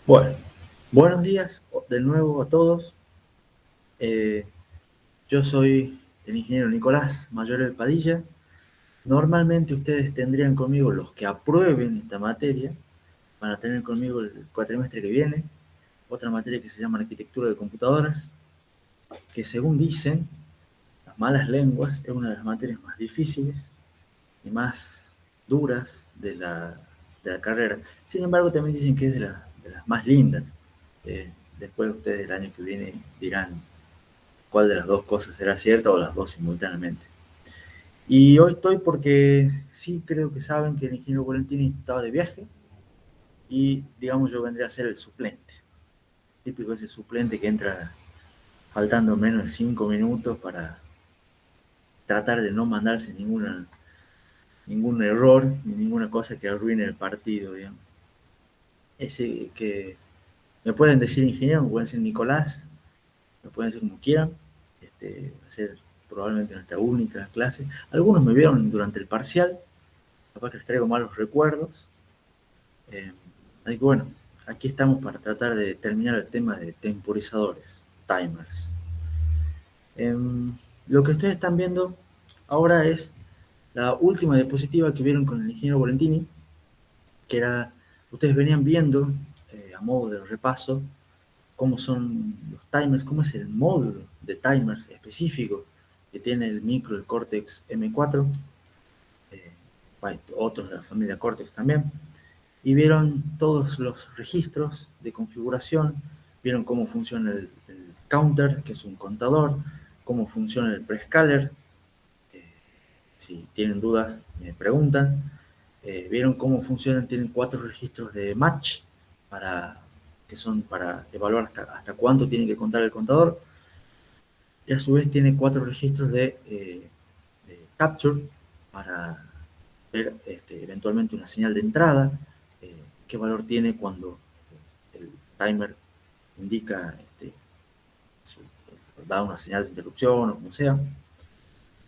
Bueno, buenos días de nuevo a todos. Eh, yo soy el ingeniero Nicolás Mayorel Padilla. Normalmente ustedes tendrían conmigo, los que aprueben esta materia, van a tener conmigo el cuatrimestre que viene, otra materia que se llama Arquitectura de Computadoras, que según dicen las malas lenguas es una de las materias más difíciles y más duras de la carrera. Sin embargo, también dicen que es de las más lindas. Después ustedes el año que viene dirán cuál de las dos cosas será cierta o las dos simultáneamente. Y hoy estoy porque sí creo que saben que el ingeniero Volentini estaba de viaje y, digamos, yo vendría a ser el suplente. Típico ese suplente que entra faltando menos de 5 minutos para tratar de no mandarse ningún error ni ninguna cosa que arruine el partido, digamos. Ese que me pueden decir ingeniero, me pueden decir Nicolás, me pueden decir como quieran. Va a ser probablemente nuestra única clase. Algunos me vieron durante el parcial, capaz que les traigo malos recuerdos. Así que bueno, aquí estamos para tratar de terminar el tema de temporizadores, timers. Lo que ustedes están viendo ahora es la última diapositiva que vieron con el ingeniero Volentini, que era, ustedes venían viendo a modo de repaso cómo son los timers, cómo es el módulo de timers específico que tiene el micro, el Cortex M4, otros de la familia Cortex también, y vieron todos los registros de configuración, vieron cómo funciona el counter, que es un contador, cómo funciona el prescaler. eh, si tienen dudas me preguntan. Vieron cómo funcionan, tienen 4 registros de match, que son para evaluar hasta cuánto tiene que contar el contador, y a su vez tiene 4 registros de capture para ver eventualmente una señal de entrada, qué valor tiene cuando el timer indica, su, da una señal de interrupción o como sea.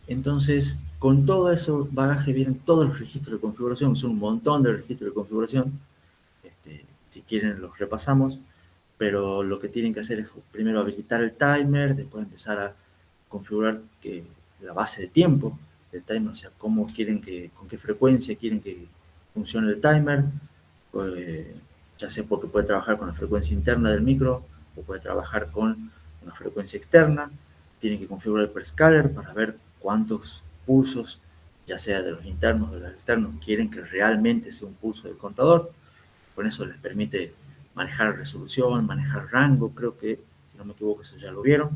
Entonces, con todo eso bagaje vienen todos los registros de configuración, son un montón de registros de configuración. Si quieren los repasamos, pero lo que tienen que hacer es primero habilitar el timer, después empezar a configurar la base de tiempo del timer, o sea, con qué frecuencia quieren que funcione el timer, pues, ya sea porque puede trabajar con la frecuencia interna del micro o puede trabajar con una frecuencia externa. Tienen que configurar el prescaler para ver cuántos pulsos, ya sea de los internos o de los externos, quieren que realmente sea un pulso del contador. Con eso les permite manejar resolución, manejar rango, creo que, si no me equivoco, eso ya lo vieron.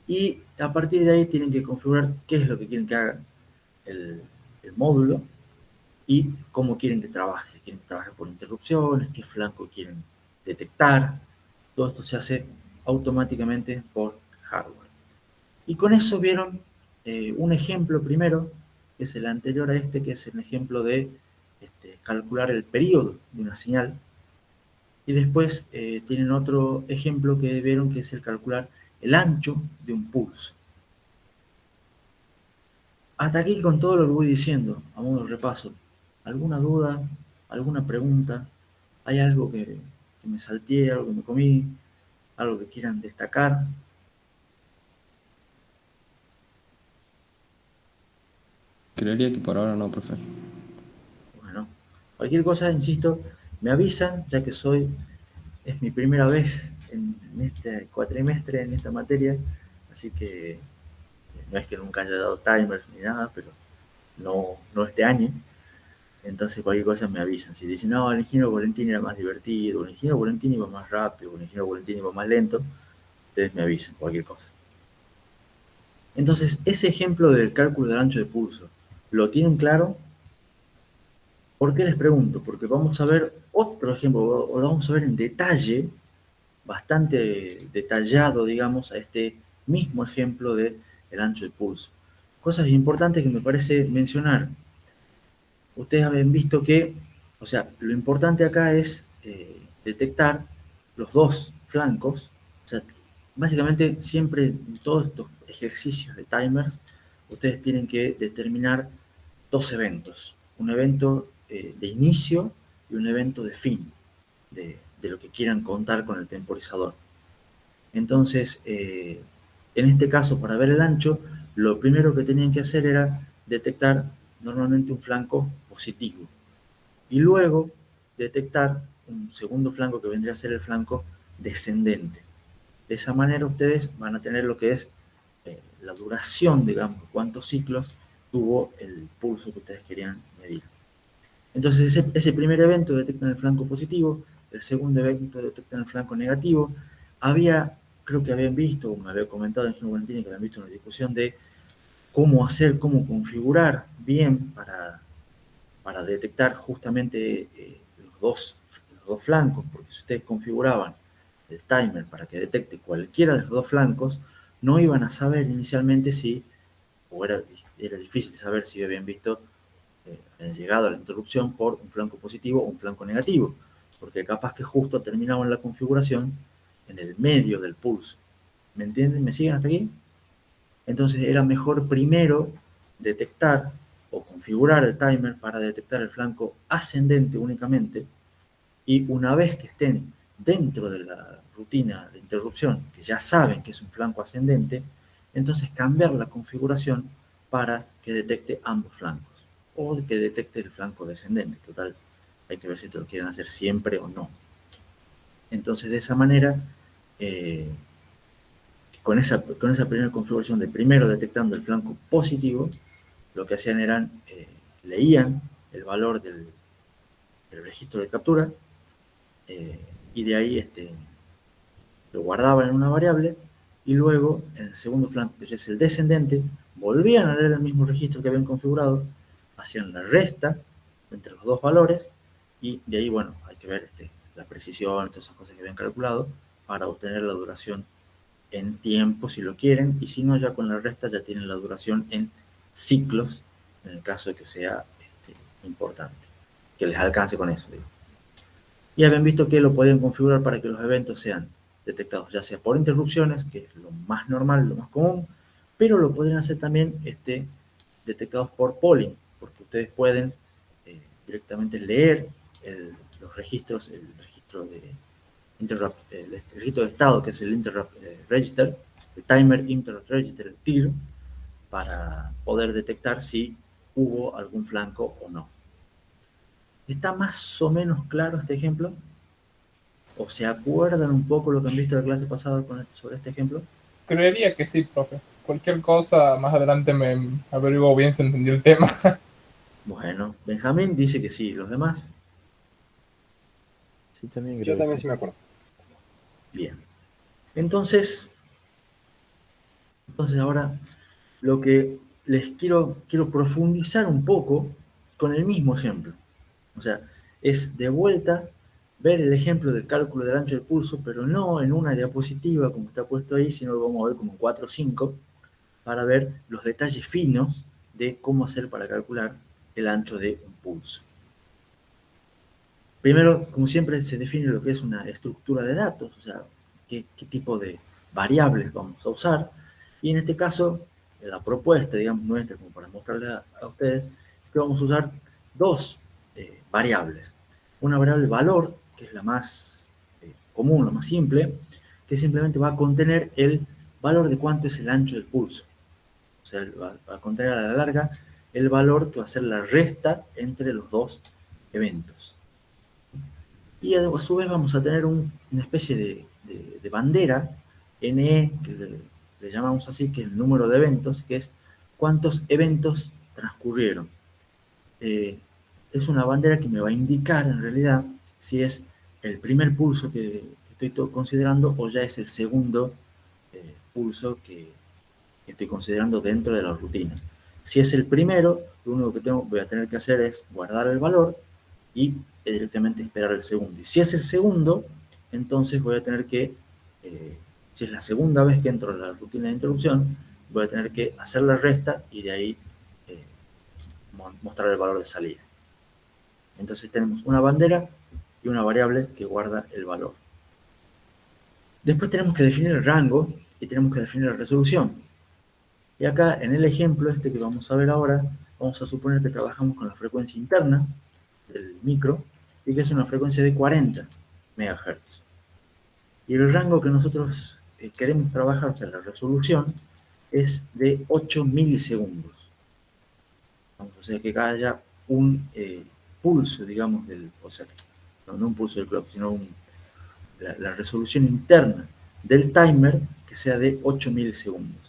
Y a partir de ahí tienen que configurar qué es lo que quieren que haga el módulo y cómo quieren que trabaje, si quieren que trabaje por interrupciones, qué flanco quieren detectar. Todo esto se hace automáticamente por hardware. Y con eso vieron un ejemplo primero, que es el anterior a este, que es el ejemplo de calcular el periodo de una señal. Y después tienen otro ejemplo que vieron, que es el calcular el ancho de un pulso. Hasta aquí con todo lo que voy diciendo, a modo de repaso. ¿Alguna duda? ¿Alguna pregunta? ¿Hay algo que me salteé, algo que me comí? ¿Algo que quieran destacar? Creería que por ahora no, profe. Bueno, cualquier cosa, insisto, me avisan, ya que es mi primera vez en este cuatrimestre, en esta materia, así que no es que nunca haya dado timers ni nada, pero no este año. Entonces cualquier cosa me avisan. Si dicen, no, el ingeniero Volentini era más divertido, el ingeniero Volentini va más rápido, el ingeniero Volentini va más lento, ustedes me avisan, cualquier cosa. Entonces, ese ejemplo del cálculo del ancho de pulso, ¿lo tienen claro? ¿Por qué les pregunto? Porque vamos a ver otro ejemplo, o lo vamos a ver en detalle, bastante detallado, digamos, a este mismo ejemplo del ancho de pulso. Cosas importantes que me parece mencionar. Ustedes habían visto que, o sea, lo importante acá es detectar los dos flancos. O sea, básicamente siempre en todos estos ejercicios de timers, ustedes tienen que determinar dos eventos. Un evento de inicio y un evento de fin de lo que quieran contar con el temporizador. Entonces, en este caso, para ver el ancho, lo primero que tenían que hacer era detectar normalmente un flanco positivo y luego detectar un segundo flanco que vendría a ser el flanco descendente. De esa manera ustedes van a tener lo que es la duración, digamos, cuántos ciclos tuvo el pulso que ustedes querían medir. Entonces ese primer evento detecta el flanco positivo, el segundo evento detecta el flanco negativo. Creo que habían visto, o me había comentado en Gino Valentini que habían visto una discusión de cómo hacer, cómo configurar bien para detectar justamente los dos flancos, porque si ustedes configuraban el timer para que detecte cualquiera de los dos flancos, no iban a saber inicialmente si, o era difícil saber si habían visto, llegado a la interrupción por un flanco positivo o un flanco negativo, porque capaz que justo terminaban la configuración en el medio del pulso. ¿Me entienden? ¿Me siguen hasta aquí? Entonces era mejor primero detectar o configurar el timer para detectar el flanco ascendente únicamente, y una vez que estén dentro de la rutina de interrupción, que ya saben que es un flanco ascendente, entonces cambiar la configuración para que detecte ambos flancos o que detecte el flanco descendente. Total, hay que ver si lo quieren hacer siempre o no. Entonces, de esa manera, con esa primera configuración de primero detectando el flanco positivo, lo que hacían eran, leían el valor del registro de captura, y de ahí lo guardaban en una variable, y luego en el segundo flanco, que ya es el descendente, volvían a leer el mismo registro que habían configurado, hacían la resta entre los dos valores, y de ahí, bueno, hay que ver la precisión, todas esas cosas que habían calculado, para obtener la duración en tiempo, si lo quieren, y si no, ya con la resta ya tienen la duración en ciclos, en el caso de que sea importante, que les alcance con eso, digo. Y habían visto que lo podían configurar para que los eventos sean detectados ya sea por interrupciones, que es lo más normal, lo más común, pero lo podrían hacer también detectados por polling, porque ustedes pueden directamente leer los registros, el registro de el registro de estado, que es el Interrupt Register, el Timer Interrupt Register, el TIR, para poder detectar si hubo algún flanco o no. ¿Está más o menos claro este ejemplo? ¿O se acuerdan un poco lo que han visto en la clase pasada sobre este ejemplo? Creería que sí, profe. Cualquier cosa, más adelante me averiguo bien si entendí el tema. Bueno, Benjamín dice que sí. ¿Los demás? Sí, también Yo creo que también sí. sí me acuerdo. Bien. Entonces ahora lo que les quiero profundizar un poco con el mismo ejemplo. O sea, es de vuelta ver el ejemplo del cálculo del ancho del pulso, pero no en una diapositiva como está puesto ahí, sino lo vamos a ver como 4 o 5, para ver los detalles finos de cómo hacer para calcular el ancho de un pulso. Primero, como siempre, se define lo que es una estructura de datos, o sea, qué tipo de variables vamos a usar. Y en este caso, la propuesta, digamos, nuestra, como para mostrarles a ustedes, es que vamos a usar dos variables. Una variable valor, que es la más común, la más simple, que simplemente va a contener el valor de cuánto es el ancho del pulso. O sea, va a contener a la larga el valor que va a ser la resta entre los dos eventos. Y a su vez vamos a tener una especie de bandera, NE, que le llamamos así, que es el número de eventos, que es cuántos eventos transcurrieron. Es una bandera que me va a indicar en realidad si es el primer pulso que estoy considerando o ya es el segundo pulso que estoy considerando dentro de la rutina. Si es el primero, lo único que voy a tener que hacer es guardar el valor y directamente esperar el segundo. Y si es el segundo, entonces voy a tener que, si es la segunda vez que entro en la rutina de interrupción, voy a tener que hacer la resta y de ahí mostrar el valor de salida. Entonces tenemos una bandera y una variable que guarda el valor. Después tenemos que definir el rango y tenemos que definir la resolución. Y acá, en el ejemplo que vamos a ver ahora, vamos a suponer que trabajamos con la frecuencia interna del micro y que es una frecuencia de 40. MHz. Y el rango que nosotros queremos trabajar, o sea, la resolución, es de 8 milisegundos. Vamos a hacer que haya un pulso, digamos, o sea, no un pulso del clock, sino la resolución interna del timer que sea de 8 milisegundos.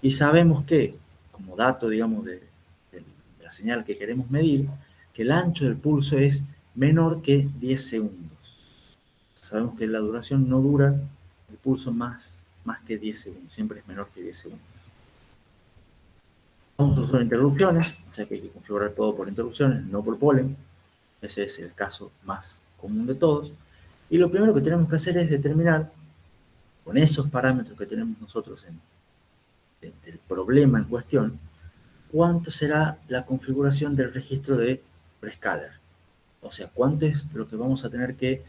Y sabemos que, como dato, digamos, de la señal que queremos medir, que el ancho del pulso es menor que 10 segundos. Sabemos que la duración no dura el pulso más que 10 segundos, siempre es menor que 10 segundos. Vamos a usar interrupciones, o sea que hay que configurar todo por interrupciones, no por polen. Ese es el caso más común de todos. Y lo primero que tenemos que hacer es determinar, con esos parámetros que tenemos nosotros del problema en cuestión, cuánto será la configuración del registro de prescaler. O sea, cuánto es lo que vamos a tener que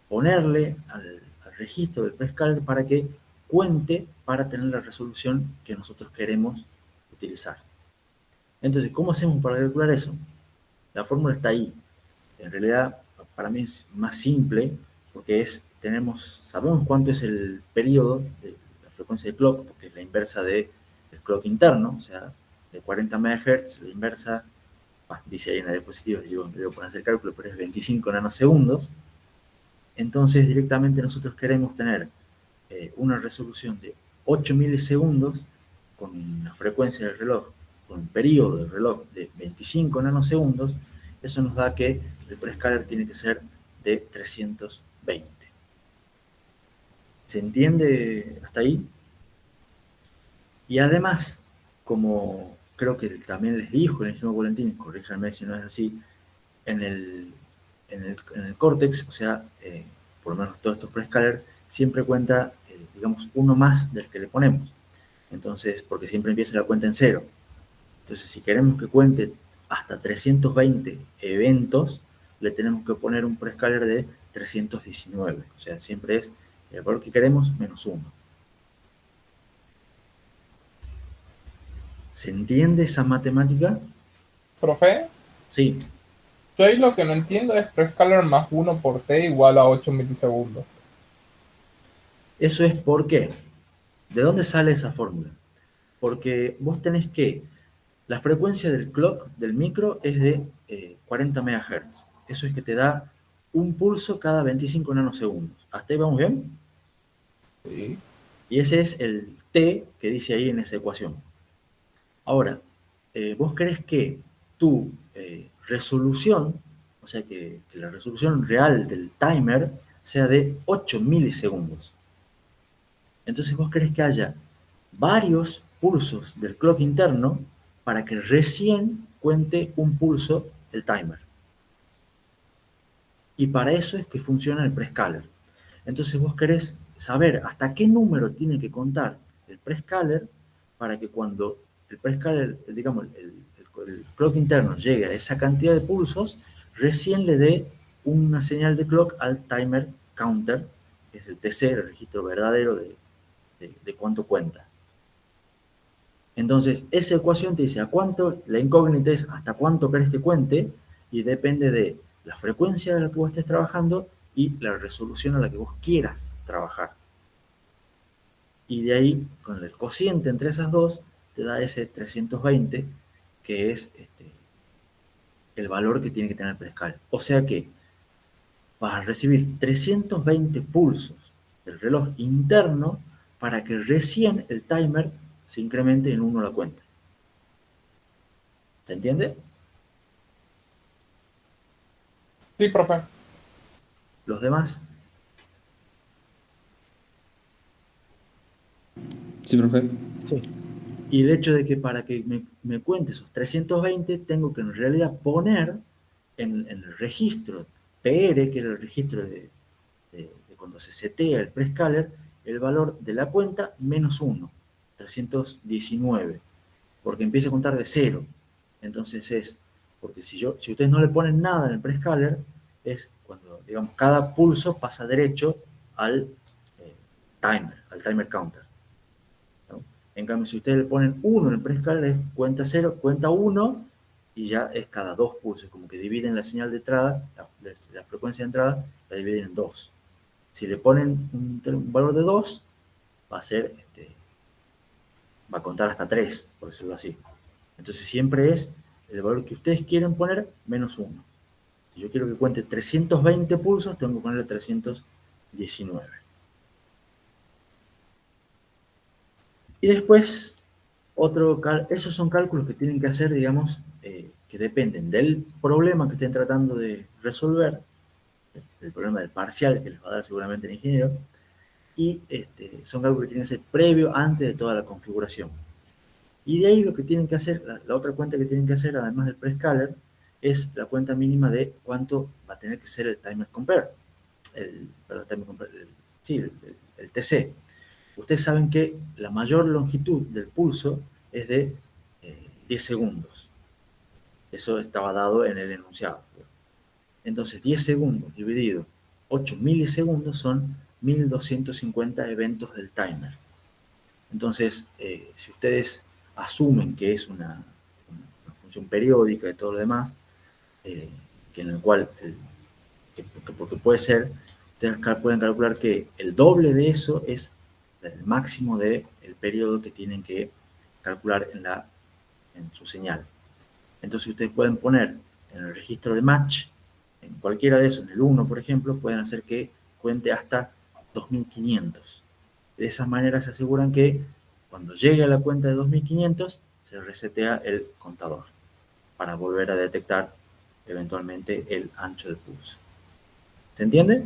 ponerle al registro del prescaler para que cuente para tener la resolución que nosotros queremos utilizar. Entonces, ¿cómo hacemos para calcular eso? La fórmula está ahí. En realidad, para mí es más simple porque sabemos cuánto es el periodo de la frecuencia de clock, porque es la inversa del clock interno, o sea, de 40 MHz, la inversa, dice ahí en la diapositiva, yo debo poner el cálculo, pero es 25 nanosegundos. Entonces, directamente nosotros queremos tener una resolución de 8 milisegundos con una frecuencia del reloj, con un periodo del reloj de 25 nanosegundos. Eso nos da que el prescaler tiene que ser de 320. ¿Se entiende hasta ahí? Y además, como creo que también les dijo el ingeniero Valentín, corríjanme si no es así, en el Cortex, o sea, por lo menos todos estos prescaler, siempre cuenta, digamos, uno más del que le ponemos. Entonces, porque siempre empieza la cuenta en cero. Entonces, si queremos que cuente hasta 320 eventos, le tenemos que poner un prescaler de 319. O sea, siempre es el valor que queremos menos 1. ¿Se entiende esa matemática? Profe, Sí. yo ahí lo que no entiendo es prescaler más 1 por t igual a 8 milisegundos. Eso es por qué. ¿De dónde sale esa fórmula? Porque vos tenés que la frecuencia del clock, del micro, es de 40 MHz. Eso es que te da un pulso cada 25 nanosegundos. ¿Hasta ahí vamos bien? Sí. Y ese es el T que dice ahí en esa ecuación. Ahora, vos querés que tu resolución, o sea que la resolución real del timer sea de 8 milisegundos. Entonces vos querés que haya varios pulsos del clock interno para que recién cuente un pulso el timer. Y para eso es que funciona el prescaler. Entonces vos querés saber hasta qué número tiene que contar el prescaler para que cuando el prescaler, digamos, el clock interno llegue a esa cantidad de pulsos, recién le dé una señal de clock al timer counter, que es el TC, el registro verdadero de cuánto cuenta. Entonces, esa ecuación te dice a cuánto, la incógnita es hasta cuánto querés que cuente, y depende de la frecuencia a la que vos estés trabajando y la resolución a la que vos quieras trabajar. Y de ahí, con el cociente entre esas dos, te da ese 320, que es el valor que tiene que tener el prescal. O sea que vas a recibir 320 pulsos del reloj interno para que recién el timer se incremente en 1 la cuenta. ¿Se entiende? Sí, profe. Los demás. Sí, profe. Sí. Y el hecho de que para que me cuente esos 320, tengo que en realidad poner en el registro PR, que era el registro de cuando se setea el prescaler, el valor de la cuenta menos 1, 319, porque empieza a contar de 0. Entonces porque si ustedes no le ponen nada en el prescaler, es cuando, digamos, cada pulso pasa derecho al al timer counter. ¿No? En cambio, si ustedes le ponen 1 en el prescaler, cuenta 0, cuenta 1 y ya es cada 2 pulsos, como que dividen la señal de entrada, la frecuencia de entrada, la dividen en 2. Si le ponen un valor de 2, va a ser, va a contar hasta 3, por decirlo así. Entonces siempre es el valor que ustedes quieren poner menos 1. Si yo quiero que cuente 320 pulsos, tengo que ponerle 319. Y después, esos son cálculos que tienen que hacer, digamos, que dependen del problema que estén tratando de resolver, el problema del parcial que les va a dar seguramente el ingeniero, y son cálculos que tienen que ser previo antes de toda la configuración. Y de ahí lo que tienen que hacer, la otra cuenta que tienen que hacer, además del prescaler, es la cuenta mínima de cuánto va a tener que ser el timer compare. El TC. Ustedes saben que la mayor longitud del pulso es de 10 segundos. Eso estaba dado en el enunciado. Entonces, 10 segundos dividido 8 milisegundos son 1250 eventos del timer. Entonces, si ustedes asumen que es una función periódica y todo lo demás, que en el cual, porque puede ser, ustedes pueden calcular que el doble de eso es el máximo del periodo que tienen que calcular en su señal. Entonces ustedes pueden poner en el registro de match, en cualquiera de esos, en el 1 por ejemplo, pueden hacer que cuente hasta 2500. De esa manera se aseguran que cuando llegue a la cuenta de 2500 se resetea el contador para volver a detectar eventualmente el ancho de pulso. ¿Se entiende?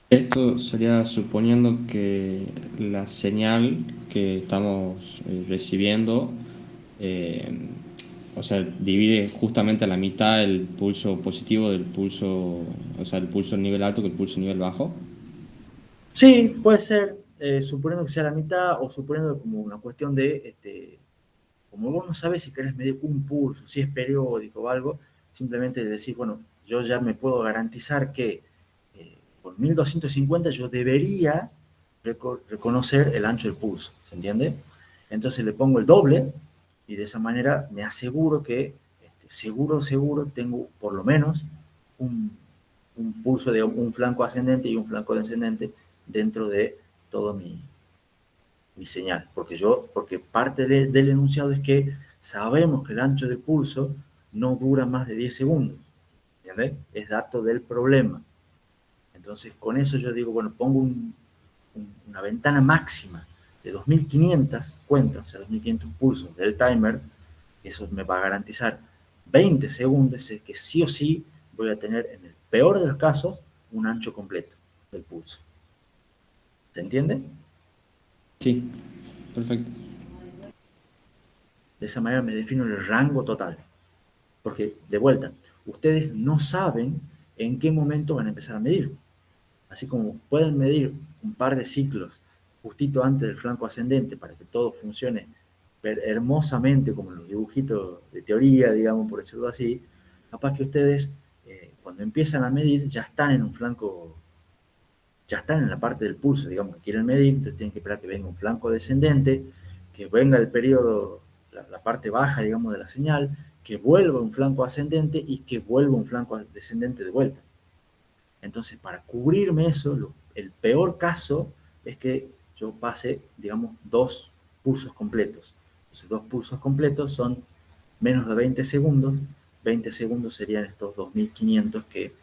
Esto sería suponiendo que la señal que estamos recibiendo, o sea, divide justamente a la mitad el pulso positivo del pulso, o sea, el pulso en nivel alto que el pulso en nivel bajo. Sí, puede ser, suponiendo que sea la mitad o suponiendo como una cuestión de, como vos no sabes si querés medir un pulso, si es periódico o algo, simplemente decir, bueno, yo ya me puedo garantizar que con 1250 yo debería reconocer el ancho del pulso, ¿se entiende? Entonces le pongo el doble y de esa manera me aseguro que seguro tengo por lo menos un, pulso de un flanco ascendente y un flanco descendente dentro de todo mi señal, porque parte del enunciado es que sabemos que el ancho de pulso no dura más de 10 segundos, ¿entiendes? Es dato del problema. Entonces, con eso yo digo, bueno, pongo una ventana máxima de 2500 cuentas, o sea, 2500 pulsos del timer, eso me va a garantizar 20 segundos, es que sí o sí voy a tener, en el peor de los casos, un ancho completo del pulso. ¿Se entiende? Sí, perfecto. De esa manera me defino el rango total. Porque, de vuelta, ustedes no saben en qué momento van a empezar a medir. Así como pueden medir un par de ciclos justito antes del flanco ascendente para que todo funcione hermosamente como en los dibujitos de teoría, digamos, por decirlo así, capaz que ustedes cuando empiezan a medir ya están en un flanco, ya están en la parte del pulso, digamos, que quieren medir, entonces tienen que esperar que venga un flanco descendente, que venga el periodo, la parte baja, digamos, de la señal, que vuelva un flanco ascendente y que vuelva un flanco descendente de vuelta. Entonces, para cubrirme eso, el peor caso es que yo pase, digamos, 2 pulsos completos. Entonces, 2 pulsos completos son menos de 20 segundos. 20 segundos serían estos 2500 que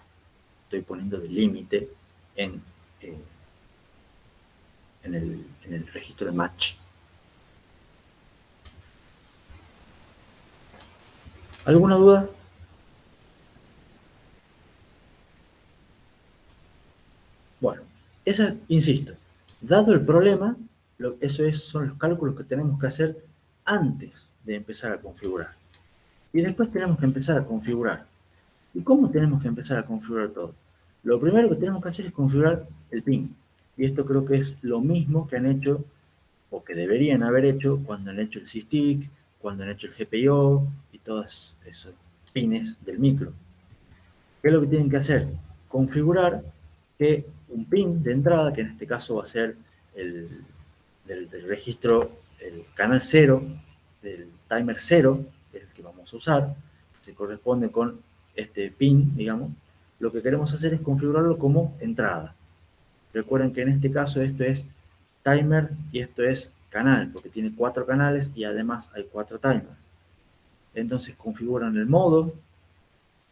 estoy poniendo de límite en, eh, en el registro de match. ¿Alguna duda? Bueno, insisto, dado el problema, son los cálculos que tenemos que hacer antes de empezar a configurar. Y después tenemos que empezar a configurar. ¿Y cómo tenemos que empezar a configurar todo? Lo primero que tenemos que hacer es configurar el pin. Y esto creo que es lo mismo que han hecho, o que deberían haber hecho, cuando han hecho el SysTick, cuando han hecho el GPIO y todos esos pines del micro. ¿Qué es lo que tienen que hacer? Configurar que un pin de entrada, que en este caso va a ser del registro, el canal 0, del timer 0, que es el que vamos a usar, que se corresponde con este pin, digamos, lo que queremos hacer es configurarlo como entrada. Recuerden que en este caso esto es timer y esto es canal, porque tiene 4 canales y además hay 4 timers. Entonces configuran el modo.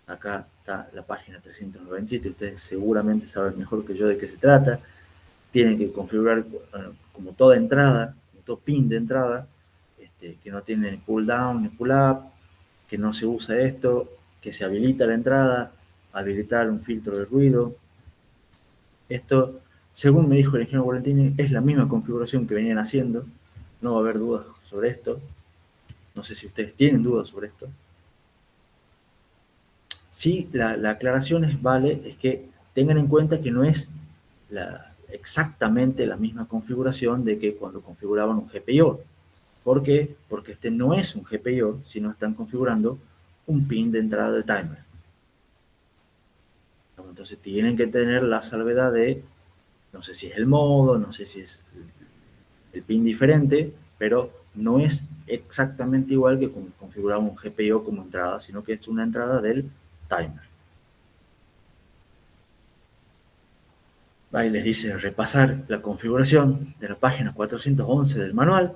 Acá está la página 397, ustedes seguramente saben mejor que yo de qué se trata. Tienen que configurar como toda entrada, como todo pin de entrada, que no tiene pull down ni pull up, que no se usa esto, que se habilita la entrada, habilitar un filtro de ruido. Esto, según me dijo el ingeniero Volentini, es la misma configuración que venían haciendo. No va a haber dudas sobre esto. No sé si ustedes tienen dudas sobre esto. Sí, la aclaración es que tengan en cuenta que no es exactamente la misma configuración de que cuando configuraban un GPIO. ¿Por qué? Porque este no es un GPIO, sino están configurando un pin de entrada del timer. Entonces tienen que tener la salvedad de, no sé si es el modo, no sé si es el pin diferente, pero no es exactamente igual que configurar un GPIO como entrada, sino que es una entrada del timer. Ahí les dice repasar la configuración de la página 411 del manual,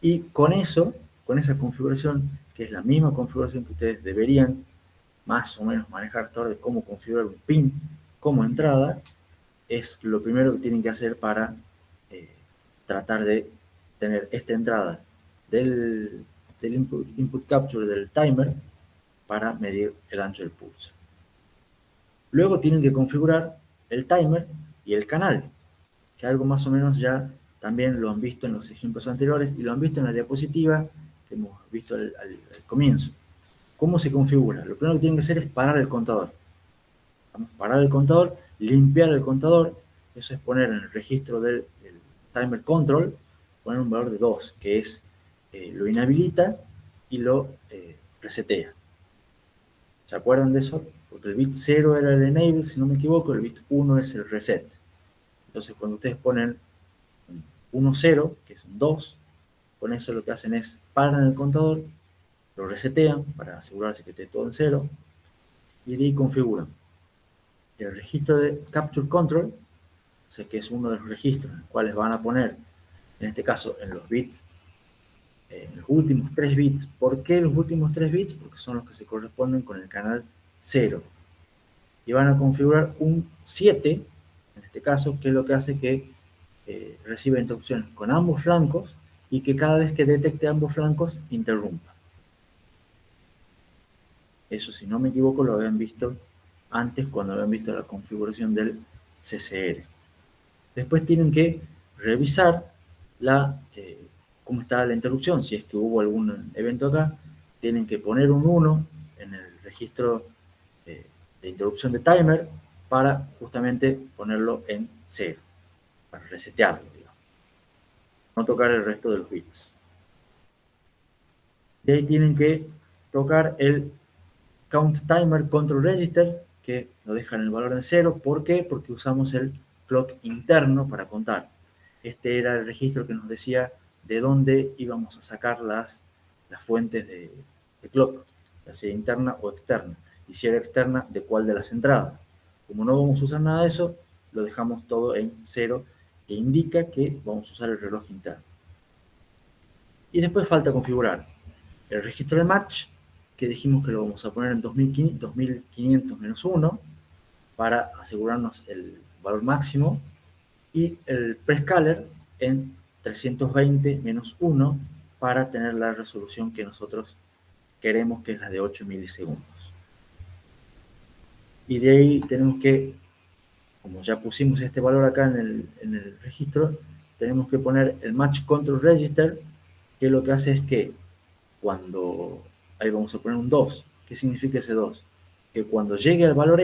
y con eso, con esa configuración, que es la misma configuración que ustedes deberían más o menos manejar todo de cómo configurar un pin como entrada, es lo primero que tienen que hacer para tratar de tener esta entrada del input capture del timer para medir el ancho del pulso. Luego tienen que configurar el timer y el canal, que algo más o menos ya también lo han visto en los ejemplos anteriores y lo han visto en la diapositiva que hemos visto al comienzo. ¿Cómo se configura? Lo primero que tienen que hacer es parar el contador. Vamos a parar el contador, limpiar el contador, eso es poner en el registro del timer control, poner un valor de 2, que es lo inhabilita y lo resetea. ¿Se acuerdan de eso? Porque el bit 0 era el enable, si no me equivoco, el bit 1 es el reset. Entonces cuando ustedes ponen 1, 0, que es un 2, con eso lo que hacen es paran el contador, lo resetean para asegurarse que esté todo en 0, y de ahí configuran el registro de Capture Control, o sea que es uno de los registros en los cuales van a poner, en este caso en los bits, en los últimos 3 bits. ¿Por qué los últimos 3 bits? Porque son los que se corresponden con el canal 0. Y van a configurar un 7, en este caso, que es lo que hace que reciba instrucciones con ambos flancos y que cada vez que detecte ambos flancos interrumpa. Eso, si no me equivoco, lo habían visto antes cuando habían visto la configuración del CCR. Después tienen que revisar cómo está la interrupción. Si es que hubo algún evento acá, tienen que poner un 1 en el registro de interrupción de timer para justamente ponerlo en 0, para resetearlo, digamos. No tocar el resto de los bits. De ahí tienen que tocar el Count Timer Control Register, que lo dejan el valor en 0. ¿Por qué? Porque usamos el clock interno para contar. Este era el registro que nos decía de dónde íbamos a sacar las fuentes de clock, ya sea interna o externa. Y si era externa, de cuál de las entradas. Como no vamos a usar nada de eso, lo dejamos todo en 0, que indica que vamos a usar el reloj interno. Y después falta configurar el registro de match, que dijimos que lo vamos a poner en 2500-1 para asegurarnos el valor máximo, y el prescaler en 320-1 para tener la resolución que nosotros queremos, que es la de 8 milisegundos. Y de ahí tenemos que, como ya pusimos este valor acá en el registro, tenemos que poner el Match Control Register, que lo que hace es que cuando, ahí vamos a poner un 2, ¿qué significa ese 2? Que cuando llegue al valor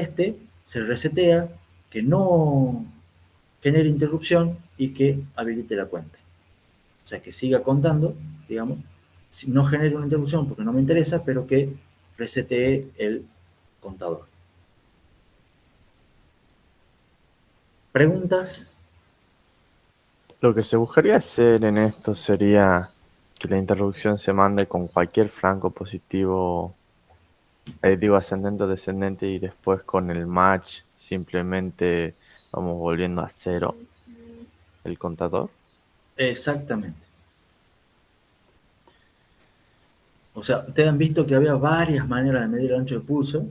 se resetea, que no genere interrupción y que habilite la cuenta. O sea, que siga contando, digamos, si no genere una interrupción porque no me interesa, pero que resetee el contador. ¿Preguntas? Lo que se buscaría hacer en esto sería Que la interrupción se mande con cualquier flanco positivo, digo ascendente o descendente, y después con el match simplemente vamos volviendo a cero el contador. Exactamente. O sea, ustedes han visto que había varias maneras de medir el ancho de pulso.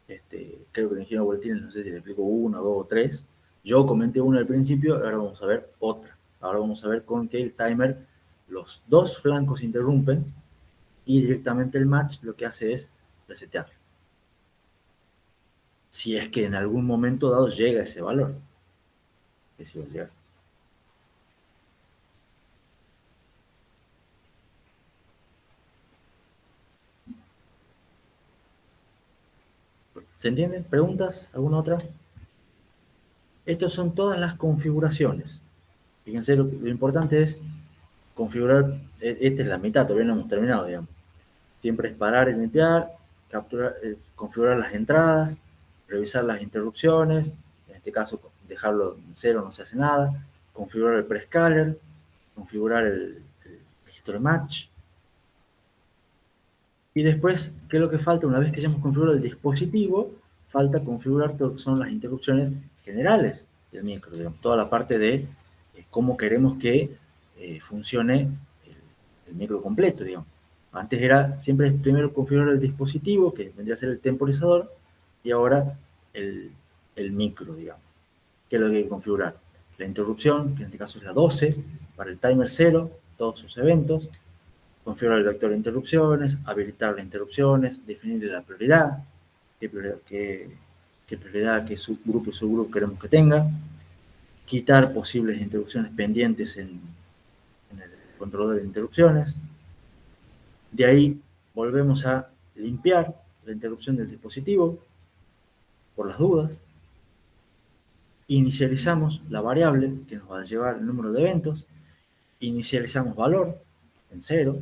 Creo que el ingeniero Boletines, no sé si le explico una, dos o tres. Yo comenté una al principio, ahora vamos a ver otra. Ahora vamos a ver con que el timer, los dos flancos interrumpen y directamente el match lo que hace es resetear. Si es que en algún momento dado llega ese valor, que si va a llegar. ¿Se entiende? ¿Preguntas? ¿Alguna otra? Estas son todas las configuraciones. Fíjense, lo importante es configurar, esta es la mitad, todavía no hemos terminado, digamos. Siempre es parar y limpiar, capturar, configurar las entradas, revisar las interrupciones, en este caso dejarlo en cero, no se hace nada, configurar el prescaler, configurar el registro de match. Y después, ¿qué es lo que falta? Una vez que ya hemos configurado el dispositivo, falta configurar todo lo que son las interrupciones generales del micro, digamos, toda la parte de cómo queremos que funcione el micro completo, digamos. Antes era siempre primero configurar el dispositivo, que vendría a ser el temporizador, y ahora el micro, digamos. ¿Qué es lo que hay que configurar? La interrupción, que en este caso es la 12, para el timer 0, todos sus eventos. Configurar el vector de interrupciones, habilitar las interrupciones, definir la prioridad, qué prioridad, qué subgrupo y subgrupo queremos que tenga, quitar posibles interrupciones pendientes en el controlador de interrupciones. De ahí volvemos a limpiar la interrupción del dispositivo por las dudas. Inicializamos la variable que nos va a llevar el número de eventos. Inicializamos valor en 0.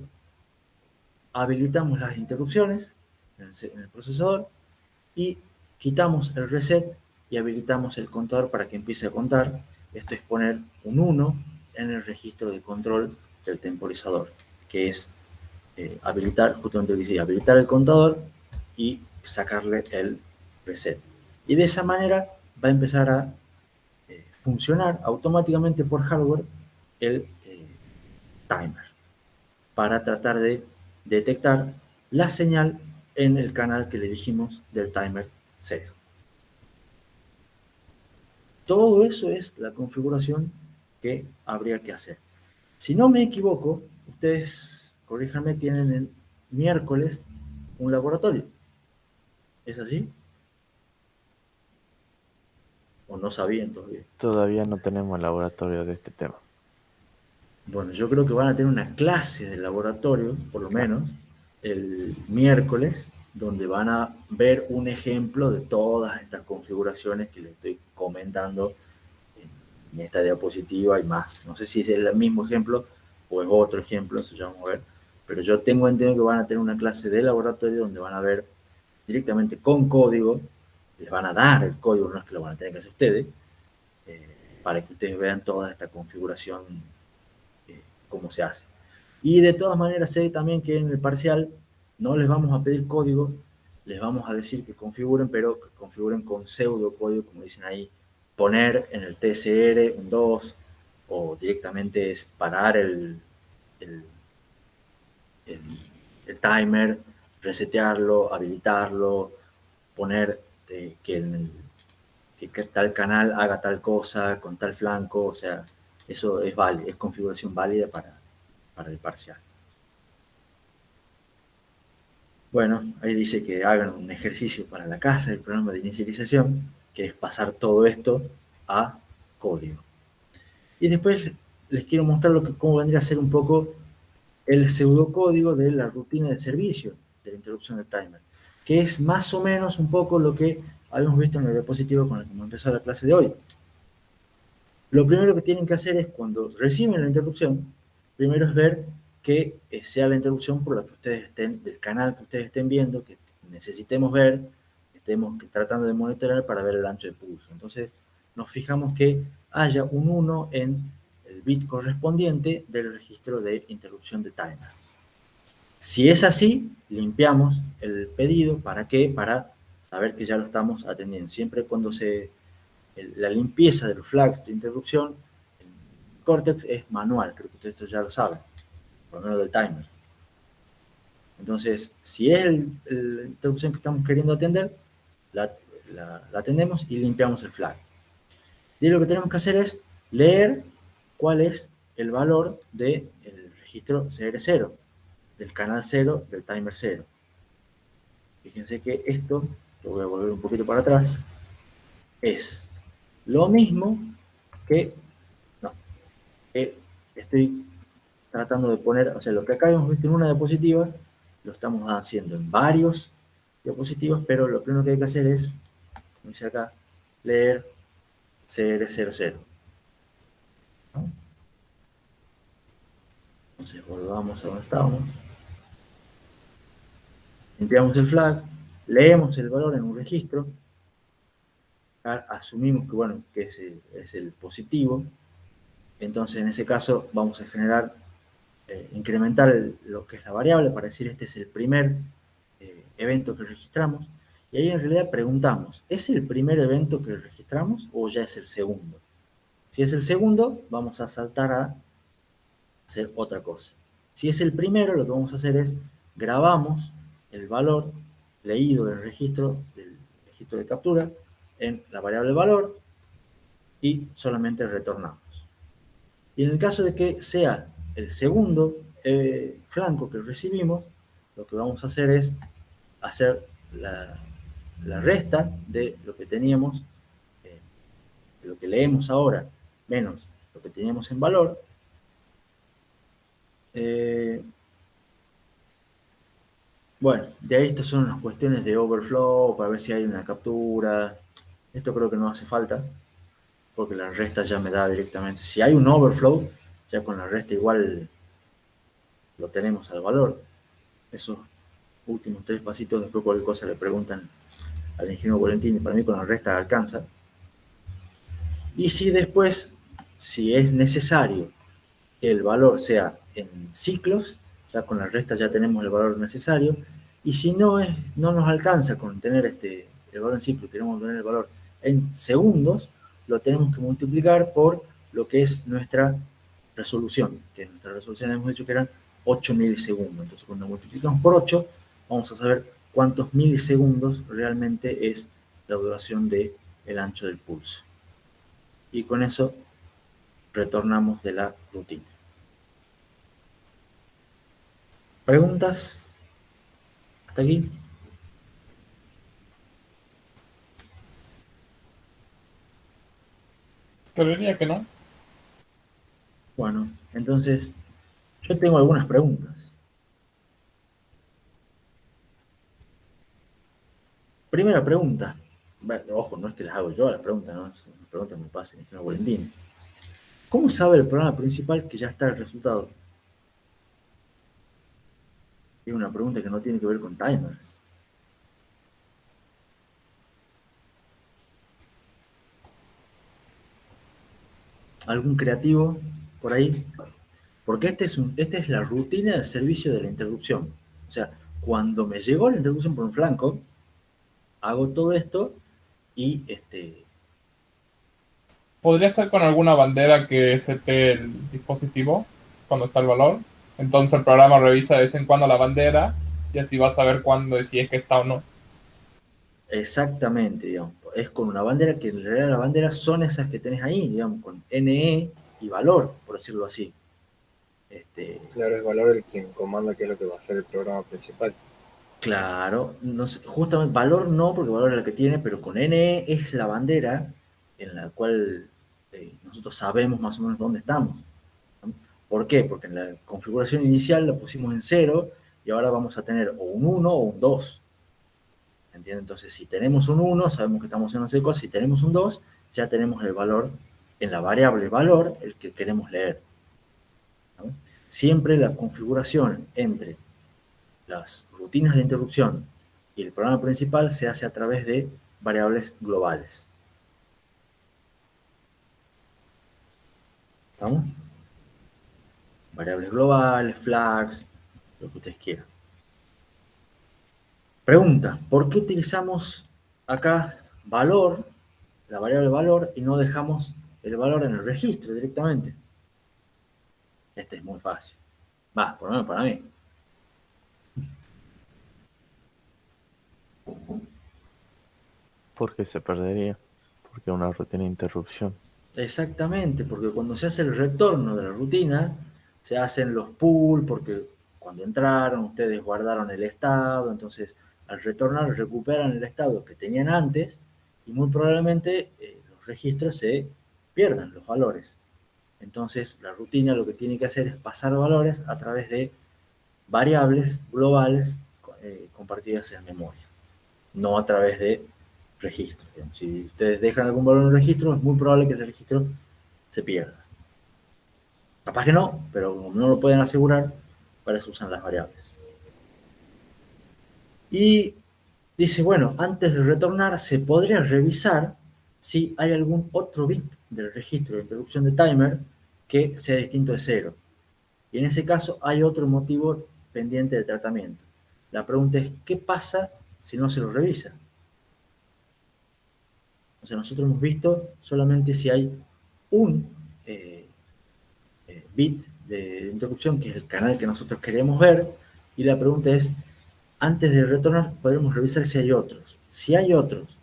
Habilitamos las interrupciones en el procesador y quitamos el reset y habilitamos el contador para que empiece a contar. Esto es poner un 1 en el registro de control del temporizador, que es habilitar, justamente lo que dice, habilitar el contador y sacarle el reset. Y de esa manera va a empezar a funcionar automáticamente por hardware el timer para tratar de detectar la señal en el canal que le dijimos del timer 0. Todo eso es la configuración que habría que hacer. Si no me equivoco, ustedes, corríjanme, tienen el miércoles un laboratorio. ¿Es así? ¿O no sabían todavía? Todavía no tenemos laboratorio de este tema. Bueno, yo creo que van a tener una clase de laboratorio, por lo menos, el miércoles, donde van a ver un ejemplo de todas estas configuraciones que les estoy comentando en esta diapositiva y más. No sé si es el mismo ejemplo o es otro ejemplo, eso ya vamos a ver. Pero yo tengo entendido que van a tener una clase de laboratorio donde van a ver directamente con código, les van a dar el código, no es que lo van a tener que hacer ustedes, para que ustedes vean toda esta configuración, cómo se hace. Y de todas maneras sé también que en el parcial no les vamos a pedir código, les vamos a decir que configuren, pero que configuren con pseudo código, como dicen ahí, poner en el TSR un 2 o directamente es parar el, el, el timer, resetearlo, habilitarlo, poner que tal canal haga tal cosa con tal flanco, o sea, eso es válido, es configuración válida para el parcial. Bueno, ahí dice que hagan un ejercicio para la casa, el programa de inicialización, que es pasar todo esto a código. Y después les quiero mostrar cómo vendría a ser un poco el pseudocódigo de la rutina de servicio de la interrupción del timer, que es más o menos un poco lo que habíamos visto en el diapositivo con el que empezó la clase de hoy. Lo primero que tienen que hacer es, cuando reciben la interrupción, primero es ver que sea la interrupción por la que ustedes estén, del canal que ustedes estén viendo, que necesitemos ver, que estemos tratando de monitorear para ver el ancho de pulso. Entonces, nos fijamos que haya un 1 en el bit correspondiente del registro de interrupción de timer. Si es así, limpiamos el pedido. ¿Para qué? Para saber que ya lo estamos atendiendo. Siempre cuando la limpieza de los flags de interrupción en Cortex es manual, creo que ustedes ya lo saben, por lo menos de timers. Entonces, si es la interrupción que estamos queriendo atender, la atendemos y limpiamos el flag. Y lo que tenemos que hacer es leer cuál es el valor del registro CR0, del canal 0, del timer 0. Fíjense que esto, lo voy a volver un poquito para atrás, es lo mismo que, estoy tratando de poner, o sea, lo que acá hemos visto en una diapositiva, lo estamos haciendo en varios diapositivas, pero lo primero que hay que hacer es, como dice acá, leer CR00. ¿No? Entonces volvamos a donde estábamos. Limpiamos el flag, leemos el valor en un registro, asumimos que, bueno, que es el positivo. Entonces en ese caso vamos a generar, incrementar lo que es la variable para decir este es el primer evento que registramos. Y ahí en realidad preguntamos, ¿es el primer evento que registramos o ya es el segundo? Si es el segundo, vamos a saltar a hacer otra cosa. Si es el primero, lo que vamos a hacer es grabamos el valor leído del registro de captura en la variable valor y solamente retornamos. Y en el caso de que sea el segundo flanco que recibimos, lo que vamos a hacer es hacer la resta de lo que teníamos, de lo que leemos ahora, menos lo que teníamos en valor. Bueno, de ahí estas son las cuestiones de overflow, para ver si hay una captura. Esto creo que no hace falta, porque la resta ya me da directamente. Si hay un overflow, ya con la resta igual lo tenemos al valor. Esos últimos 3 pasitos, después cualquier cosa le preguntan al ingeniero Volentini, para mí con la resta alcanza. Y si después, si es necesario que el valor sea en ciclos, ya con la resta ya tenemos el valor necesario, y si no nos alcanza con tener el valor en ciclo, queremos tener el valor en segundos, lo tenemos que multiplicar por lo que es nuestra resolución, que en nuestra resolución hemos dicho que eran 8 milisegundos. Entonces cuando multiplicamos por 8, vamos a saber cuántos milisegundos realmente es la duración del ancho del pulso. Y con eso retornamos de la rutina. ¿Preguntas? ¿Hasta aquí? Creería que no. Bueno, entonces yo tengo algunas preguntas. Primera pregunta. Bueno, ojo, no es que las hago yo las preguntas, no es una pregunta que me pasa el ingeniero Volentini. ¿Cómo sabe el programa principal que ya está el resultado? Es una pregunta que no tiene que ver con timers. ¿Algún creativo por ahí? Porque esta es la rutina de servicio de la interrupción. O sea, cuando me llegó la interrupción por un flanco, hago todo esto y Podría ser con alguna bandera que sete el dispositivo cuando está el valor. Entonces el programa revisa de vez en cuando la bandera y así va a saber cuándo, si es que está o no. exactamente, digamos, es con una bandera que en realidad las banderas son esas que tenés ahí, digamos, con NE y valor, por decirlo así. Claro, es valor el quien comanda qué es lo que va a hacer el programa principal. Claro, no sé, justamente valor no, porque valor es la que tiene, pero con NE es la bandera en la cual nosotros sabemos más o menos dónde estamos, ¿no? ¿Por qué? Porque en la configuración inicial la pusimos en 0 y ahora vamos a tener o un 1 o un 2. ¿Entiendes? Entonces, si tenemos un 1, sabemos que estamos en no sé cosa. Si tenemos un 2, ya tenemos el valor en la variable valor, el que queremos leer, ¿no? Siempre la configuración entre las rutinas de interrupción y el programa principal se hace a través de variables globales. ¿Estamos? Variables globales, flags, lo que ustedes quieran. Pregunta, ¿por qué utilizamos acá valor, la variable valor, y no dejamos el valor en el registro directamente? Este es muy fácil. Va, por lo menos para mí. Porque se perdería. Porque una rutina de interrupción. Exactamente, porque cuando se hace el retorno de la rutina, se hacen los pull, porque cuando entraron ustedes guardaron el estado, entonces al retornar recuperan el estado que tenían antes y muy probablemente los registros se pierdan, los valores. Entonces la rutina lo que tiene que hacer es pasar valores a través de variables globales compartidas en memoria, no a través de registros. Si ustedes dejan algún valor en un registro, es muy probable que ese registro se pierda. Capaz que no, pero como no lo pueden asegurar, para eso usan las variables. Y dice, bueno, antes de retornar se podría revisar si hay algún otro bit del registro de interrupción de timer que sea distinto de 0. Y en ese caso hay otro motivo pendiente de tratamiento. La pregunta es, ¿qué pasa si no se lo revisa? O sea, nosotros hemos visto solamente si hay un bit de interrupción, que es el canal que nosotros queremos ver, y la pregunta es, antes de retornar, podemos revisar si hay otros. Si hay otros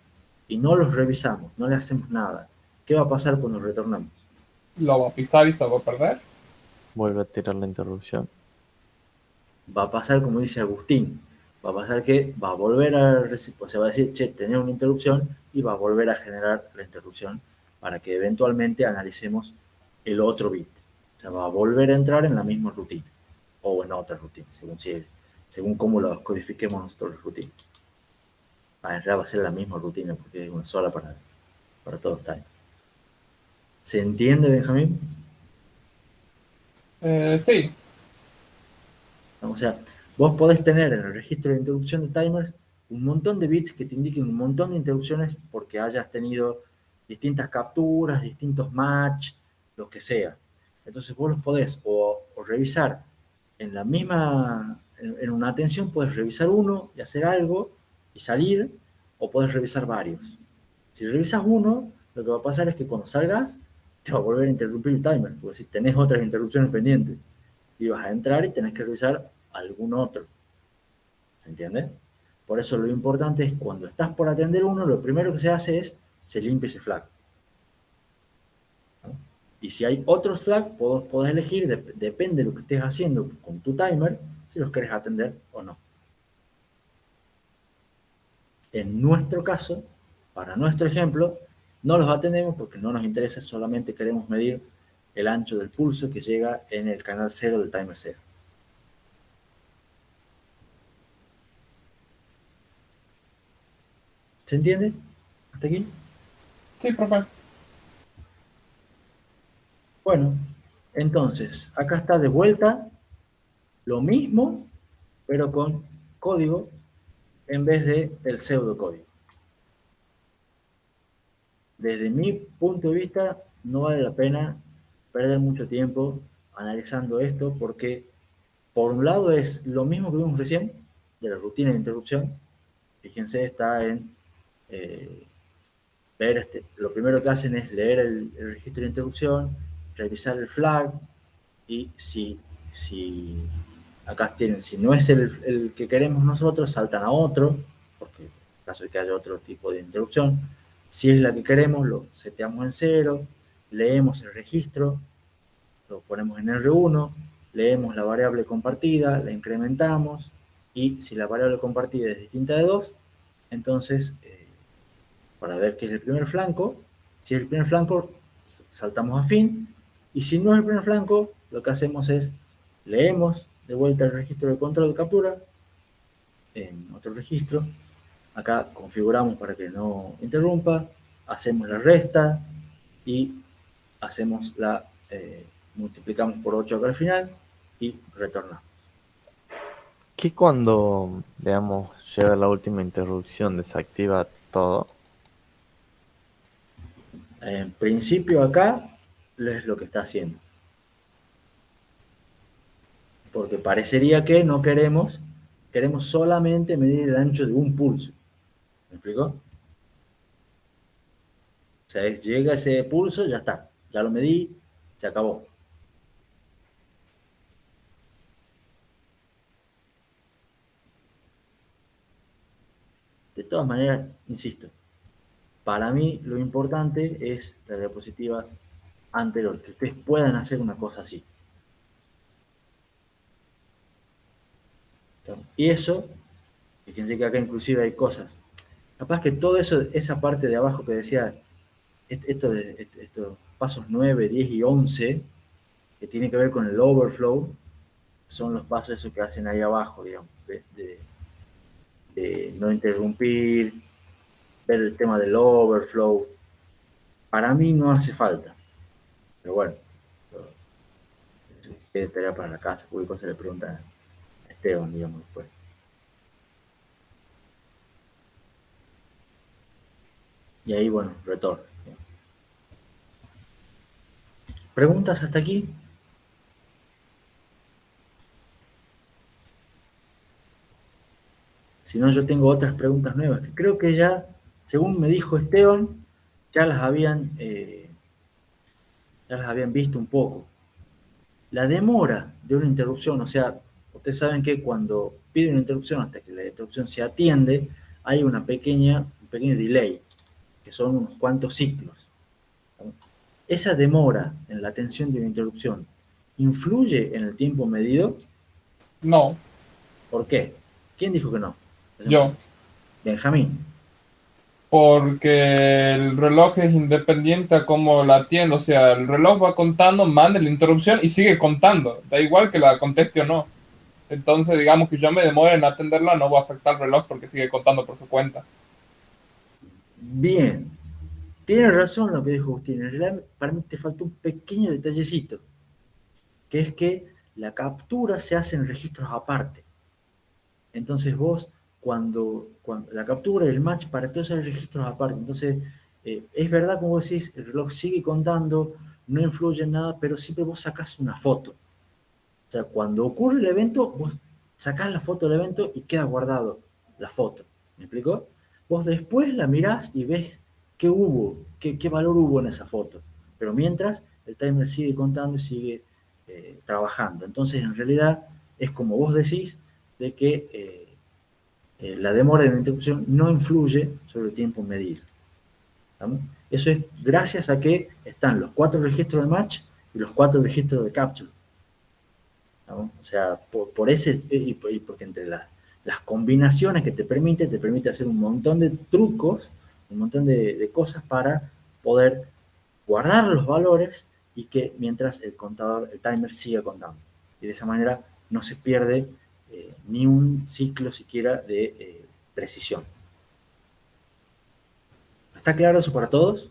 y no los revisamos, no le hacemos nada, ¿qué va a pasar cuando retornamos? Lo va a pisar y se va a perder. Vuelve a tirar la interrupción. Va a pasar como dice Agustín, va a pasar que va a volver o sea, va a decir, che, tenía una interrupción y va a volver a generar la interrupción para que eventualmente analicemos el otro bit. O sea, va a volver a entrar en la misma rutina o en otra rutina, según cómo lo codifiquemos nosotros la rutina. En realidad va a ser la misma rutina porque es una sola para todos los times. ¿Se entiende, Benjamín? Sí, O sea, vos podés tener en el registro de interrupción de timers un montón de bits que te indiquen un montón de interrupciones porque hayas tenido distintas capturas, distintos match, lo que sea. Entonces vos los podés o revisar en la misma, en una atención puedes revisar uno y hacer algo y salir, o podés revisar varios. Si revisas uno, lo que va a pasar es que cuando salgas te va a volver a interrumpir el timer, porque si tenés otras interrupciones pendientes y vas a entrar y tenés que revisar algún otro. ¿Se entiende? Por eso lo importante es cuando estás por atender uno, lo primero que se hace es se limpia ese flag. ¿No? Y si hay otros flags, podés elegir, depende de lo que estés haciendo con tu timer, si los querés atender o no. En nuestro caso, para nuestro ejemplo, no los atendemos porque no nos interesa, solamente queremos medir el ancho del pulso que llega en el canal 0 del timer 0. ¿Se entiende? ¿Hasta aquí? sí, profe. Bueno, entonces, acá está de vuelta lo mismo, pero con código en vez de el pseudocódigo. Desde mi punto de vista, no vale la pena perder mucho tiempo analizando esto porque, por un lado, es lo mismo que vimos recién de la rutina de interrupción. Fíjense, está en leer lo primero que hacen es leer el registro de interrupción, revisar el flag y si acá tienen, si no es el que queremos nosotros, saltan a otro, porque en caso de que haya otro tipo de interrupción. Si es la que queremos, lo seteamos en 0, leemos el registro, lo ponemos en R1, leemos la variable compartida, la incrementamos, y si la variable compartida es distinta de 2, entonces, para ver qué es el primer flanco, si es el primer flanco, saltamos a fin, y si no es el primer flanco, lo que hacemos es leemos de vuelta el registro de control de captura en otro registro. Acá configuramos para que no interrumpa, hacemos la resta y hacemos multiplicamos por 8 acá al final y retornamos. ¿Qué cuando, digamos, llega la última interrupción desactiva todo? En principio acá es lo que está haciendo. Porque parecería que no queremos solamente medir el ancho de un pulso. ¿Me explico? O sea, llega ese pulso, ya está. Ya lo medí, se acabó. De todas maneras, insisto, para mí lo importante es la diapositiva anterior, que ustedes puedan hacer una cosa así. Y eso, fíjense que acá inclusive hay cosas. Capaz que todo eso, esa parte de abajo que decía, estos pasos 9, 10 y 11, que tiene que ver con el overflow, son los pasos esos que hacen ahí abajo, digamos, de no interrumpir, ver el tema del overflow. Para mí no hace falta, pero bueno, que tarea para la casa, cualquier cosa le preguntan a Esteban, digamos, después. Y ahí, bueno, retorno. ¿Preguntas hasta aquí? Si no, yo tengo otras preguntas nuevas, que creo que ya, según me dijo Esteban, ya las habían visto un poco. La demora de una interrupción, o sea, ustedes saben que cuando pide una interrupción hasta que la interrupción se atiende, hay un pequeño delay, que son unos cuantos ciclos. Esa demora en la atención de una interrupción, ¿influye en el tiempo medido? No, ¿Por qué? ¿Quién dijo que no? yo. Benjamín. Porque el reloj es independiente a cómo la atiende. O sea, el reloj va contando, manda la interrupción y sigue contando. Da igual que la conteste o no. Entonces, digamos que yo me demore en atenderla, no va a afectar el reloj porque sigue contando por su cuenta. Bien. Tiene razón lo que dijo Agustín. En realidad, para mí te falta un pequeño detallecito, que es que la captura se hace en registros aparte. Entonces vos, cuando la captura y el match, para todos esos registros aparte. Entonces, es verdad, como vos decís, el reloj sigue contando, no influye en nada, pero siempre vos sacás una foto. O sea, cuando ocurre el evento, vos sacás la foto del evento y queda guardado la foto. ¿Me explico? Vos después la mirás y ves qué hubo, qué valor hubo en esa foto. Pero mientras, el timer sigue contando y sigue trabajando. Entonces, en realidad, es como vos decís, de que la demora de una interrupción no influye sobre el tiempo medido. ¿Estamos? Eso es gracias a que están los 4 registros de match y los 4 registros de capture. ¿No? O sea, por ese, y porque entre las combinaciones que te permite hacer un montón de trucos, un montón de cosas para poder guardar los valores y que mientras el contador, el timer siga contando. Y de esa manera no se pierde ni un ciclo siquiera de precisión. ¿Está claro eso para todos?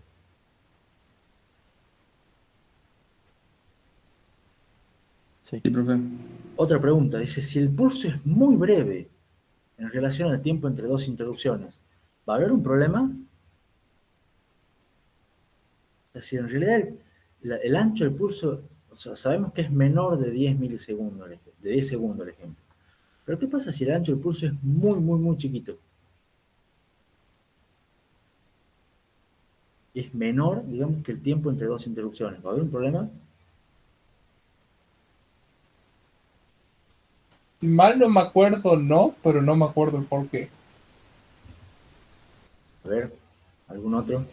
Sí, profe. Otra pregunta, dice, si el pulso es muy breve en relación al tiempo entre dos interrupciones, ¿va a haber un problema? Es decir, en realidad el ancho del pulso, o sea, sabemos que es menor de 10 milisegundos, de 10 segundos, el ejemplo. Pero ¿qué pasa si el ancho del pulso es muy, muy, muy chiquito? Es menor, digamos, que el tiempo entre dos interrupciones. ¿Va a haber un problema? Si mal no me acuerdo, no, pero no me acuerdo el por qué. A ver, ¿algún otro?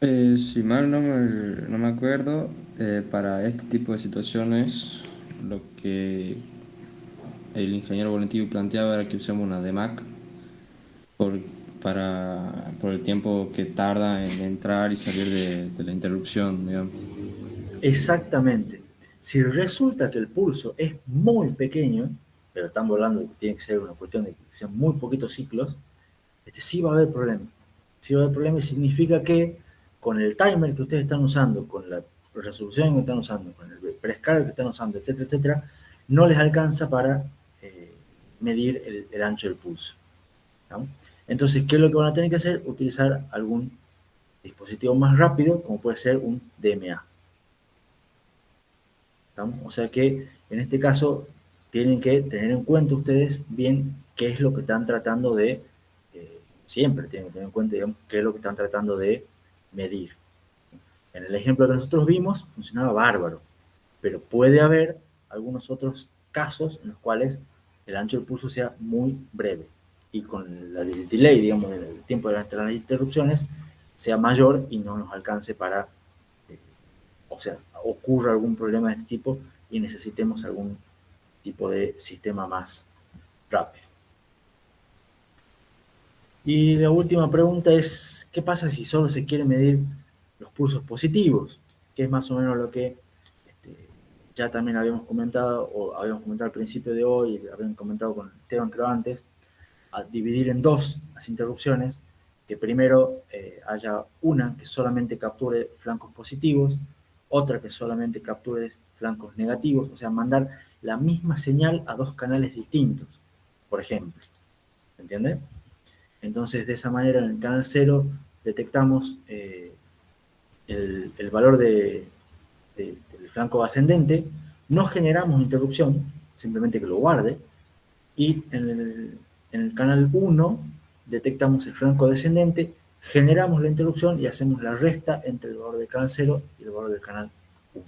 Si mal no me acuerdo, para este tipo de situaciones, lo que el ingeniero voluntario planteaba era que usemos una DMAC por el tiempo que tarda en entrar y salir de la interrupción, digamos. Exactamente. Si resulta que el pulso es muy pequeño, pero estamos hablando de que tiene que ser una cuestión de que sean muy poquitos ciclos, sí va a haber problema. Sí va a haber problema y significa que con el timer que ustedes están usando, con la resolución que están usando, con el prescaler que están usando, etcétera, etcétera, no les alcanza para medir el ancho del pulso. ¿No? Entonces, ¿qué es lo que van a tener que hacer? Utilizar algún dispositivo más rápido, como puede ser un DMA. ¿Estamos? O sea que en este caso tienen que tener en cuenta ustedes bien qué es lo que están tratando de, siempre tienen que tener en cuenta, digamos, qué es lo que están tratando de medir. En el ejemplo que nosotros vimos funcionaba bárbaro, pero puede haber algunos otros casos en los cuales el ancho del pulso sea muy breve y con el delay, digamos, el tiempo entre las interrupciones sea mayor y no nos alcance para, eh, o sea, ocurra algún problema de este tipo y necesitemos algún tipo de sistema más rápido. Y la última pregunta es, ¿qué pasa si solo se quiere medir los pulsos positivos? Que es más o menos lo que ya también habíamos comentado, o habíamos comentado al principio de hoy, y habíamos comentado con Esteban creo antes, a dividir en dos las interrupciones, que primero haya una que solamente capture flancos positivos, otra que solamente capture flancos negativos, o sea, mandar la misma señal a dos canales distintos, por ejemplo. ¿Entiende? Entonces, de esa manera, en el canal 0 detectamos el valor del flanco ascendente, no generamos interrupción, simplemente que lo guarde, y en el canal 1 detectamos el flanco descendente, generamos la interrupción y hacemos la resta entre el valor del canal 0 y el valor del canal 1.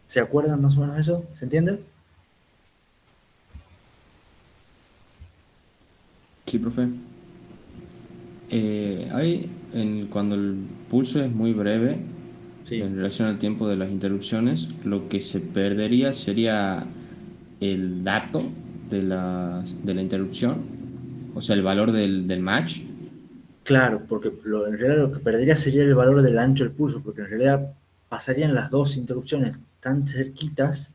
¿Se acuerdan más o menos de eso? ¿Se entiende? Sí, profe. Cuando el pulso es muy breve Sí. en relación al tiempo de las interrupciones, lo que se perdería sería el dato de la interrupción, o sea, el valor del match. Claro, porque en realidad lo que perdería sería el valor del ancho del pulso, porque en realidad pasarían las dos interrupciones tan cerquitas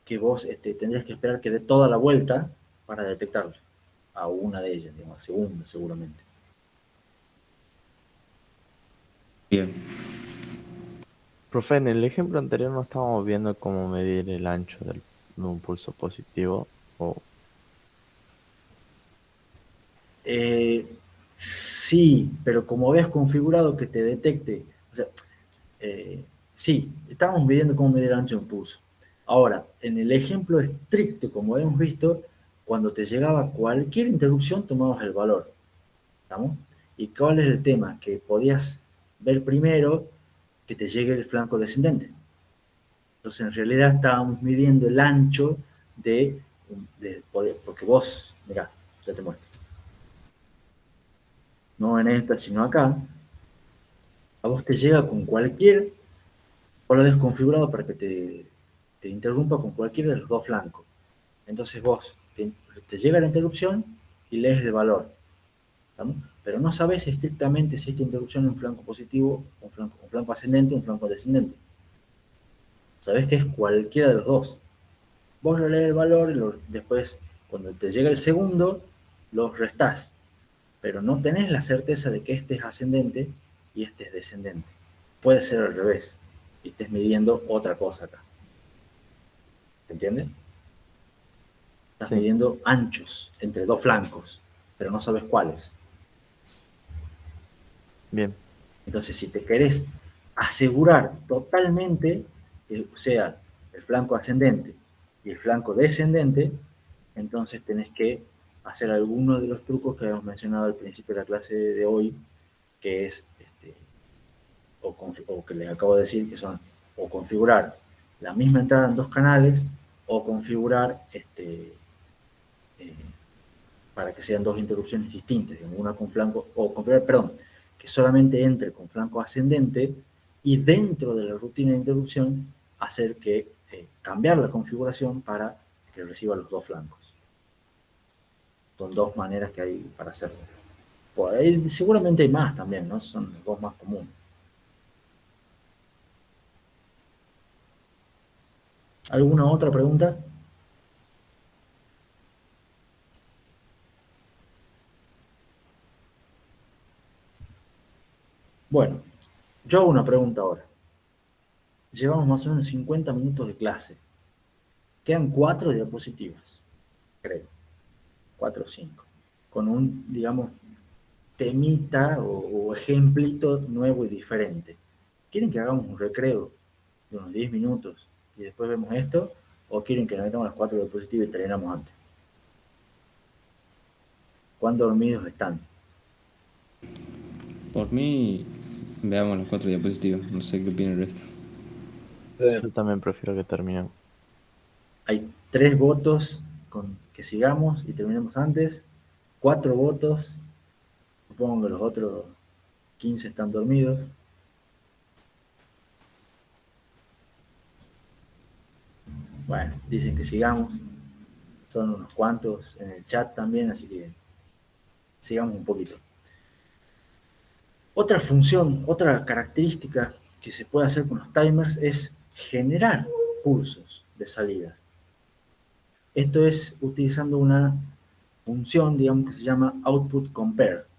que vos tendrías que esperar que dé toda la vuelta para detectarlo a una de ellas, digamos, a segunda seguramente. Bien. Profe, en el ejemplo anterior no estábamos viendo cómo medir el ancho de un pulso positivo. O Eh, sí, pero como habías configurado que te detecte, o sea, sí, estábamos midiendo cómo medir el ancho de un pulso. Ahora, en el ejemplo estricto, como hemos visto, cuando te llegaba cualquier interrupción, tomabas el valor. ¿Estamos? ¿Y cuál es el tema? Que podías ver primero que te llegue el flanco descendente. Entonces, en realidad estábamos midiendo el ancho porque vos, mirá, ya te muestro. No en esta, sino acá, a vos te llega con cualquier, vos lo desconfigurado para que te interrumpa con cualquiera de los dos flancos. Entonces vos te llega la interrupción y lees el valor. ¿Estamos? Pero no sabes estrictamente si esta interrupción es un flanco positivo, un flanco ascendente o un flanco descendente. Sabes que es cualquiera de los dos. Vos lo lees el valor y después, cuando te llega el segundo, los restás. Pero no tenés la certeza de que este es ascendente y este es descendente. Puede ser al revés y estés midiendo otra cosa acá. ¿Se entiende? Estás sí, midiendo anchos entre dos flancos, pero no sabes cuáles. bien, Entonces, si te querés asegurar totalmente que sea el flanco ascendente y el flanco descendente, entonces tenés que hacer algunos de los trucos que habíamos mencionado al principio de la clase de hoy, que es, o que les acabo de decir, que son o configurar la misma entrada en dos canales o configurar eh, para que sean dos interrupciones distintas, una con flanco, o configurar, perdón, que solamente entre con flanco ascendente y dentro de la rutina de interrupción hacer que cambiar la configuración para que reciba los dos flancos. Son dos maneras que hay para hacerlo. Por ahí seguramente hay más también, ¿no? Son los dos más comunes. ¿Alguna otra pregunta? Bueno, yo hago una pregunta ahora. Llevamos más o menos 50 minutos de clase. Quedan 4 diapositivas, creo. 4 o 5. Con un, digamos, temita o ejemplito nuevo y diferente. ¿Quieren que hagamos un recreo de unos 10 minutos y después vemos esto? ¿O quieren que nos metamos las 4 diapositivas y terminamos antes? ¿Cuán dormidos están? Por mí, veamos las 4 diapositivas. No sé qué opina el resto. Yo también prefiero que terminen. Hay 3 votos con que sigamos y terminemos antes. 4 votos. Supongo que los otros 15 están dormidos. Bueno, dicen que sigamos. Son unos cuantos en el chat también, así que sigamos un poquito. Otra función, otra característica que se puede hacer con los timers es generar pulsos de salidas. Esto es utilizando una función, digamos, que se llama output compare.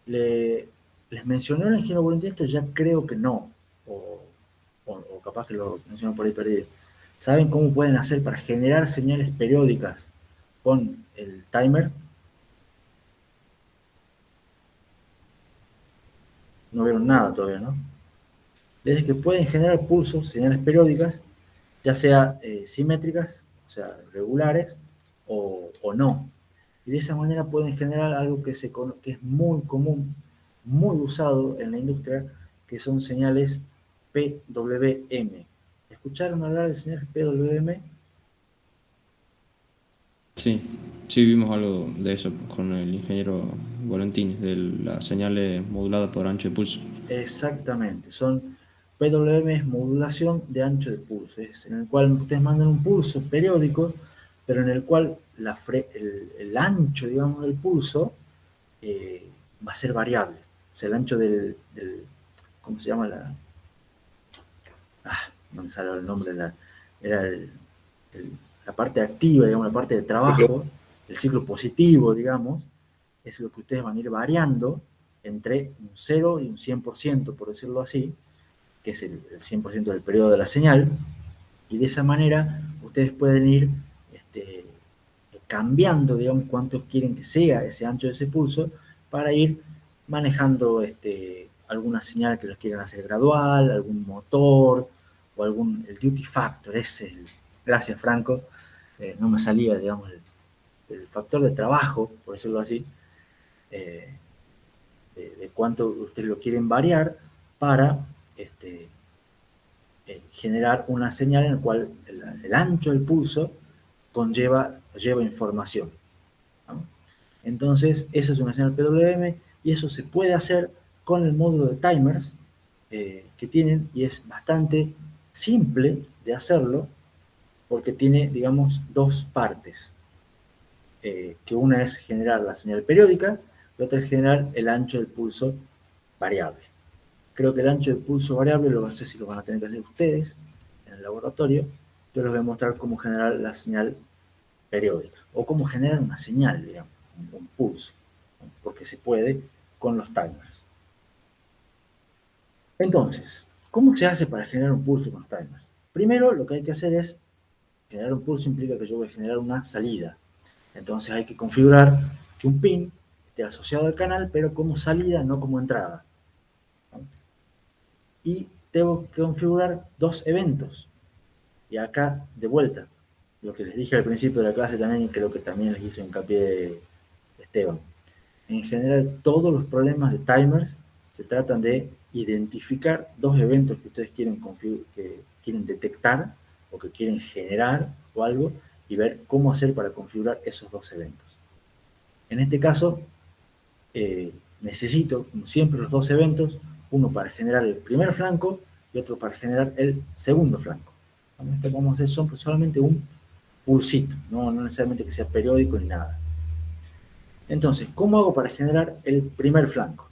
¿Les mencionó el ingeniero voluntario esto? Ya creo que no, o capaz que lo mencionó por ahí perdido. ¿Saben cómo pueden hacer para generar señales periódicas con el timer? No vieron nada todavía, ¿no? Es que pueden generar pulsos, señales periódicas, ya sea simétricas, o sea, regulares, o no. Y de esa manera pueden generar algo que es muy común, muy usado en la industria, que son señales PWM. ¿Escucharon hablar de señales PWM? Sí, sí vimos algo de eso con el ingeniero Volantini, de las señales moduladas por ancho de pulso. Exactamente, PWM es modulación de ancho de pulso, es en el cual ustedes mandan un pulso periódico, pero en el cual el ancho, digamos, del pulso va a ser variable. O sea, el ancho ¿cómo se llama? No me sale el nombre, era la parte activa, digamos, la parte de trabajo, el ciclo positivo, digamos, es lo que ustedes van a ir variando entre un 0 y un 100%, por decirlo así, que es el 100% del periodo de la señal, y de esa manera ustedes pueden ir cambiando, digamos, cuánto quieren que sea ese ancho de ese pulso, para ir manejando alguna señal que los quieran hacer gradual, algún motor, o el duty factor, gracias Franco, no me salía, digamos, el factor de trabajo, por decirlo así, de cuánto ustedes lo quieren variar para generar una señal en la cual el ancho del pulso lleva información, ¿no? Entonces, eso es una señal PWM y eso se puede hacer con el módulo de timers que tienen, y es bastante simple de hacerlo porque tiene, digamos, 2 partes. Que una es generar la señal periódica y otra es generar el ancho del pulso variable. Creo que el ancho del pulso variable, no sé si lo van a tener que hacer ustedes en el laboratorio. Yo les voy a mostrar cómo generar la señal periódica o cómo generar una señal, digamos, un pulso, ¿no? Porque se puede con los timers. Entonces, ¿cómo se hace para generar un pulso con los timers? Primero, lo que hay que hacer es generar un pulso, implica que yo voy a generar una salida. Entonces hay que configurar que un pin esté asociado al canal, pero como salida, no como entrada. Y tengo que configurar 2 eventos. Y acá, de vuelta, lo que les dije al principio de la clase también, y creo que también les hizo hincapié Esteban. En general, todos los problemas de timers se tratan de identificar 2 eventos que ustedes quieren detectar o que quieren generar o algo, y ver cómo hacer para configurar esos 2 eventos. En este caso, necesito, como siempre, los 2 eventos, uno para generar el primer flanco y otro para generar el segundo flanco. Esto vamos a hacer solamente un pulsito, no necesariamente que sea periódico ni nada. Entonces, ¿cómo hago para generar el primer flanco?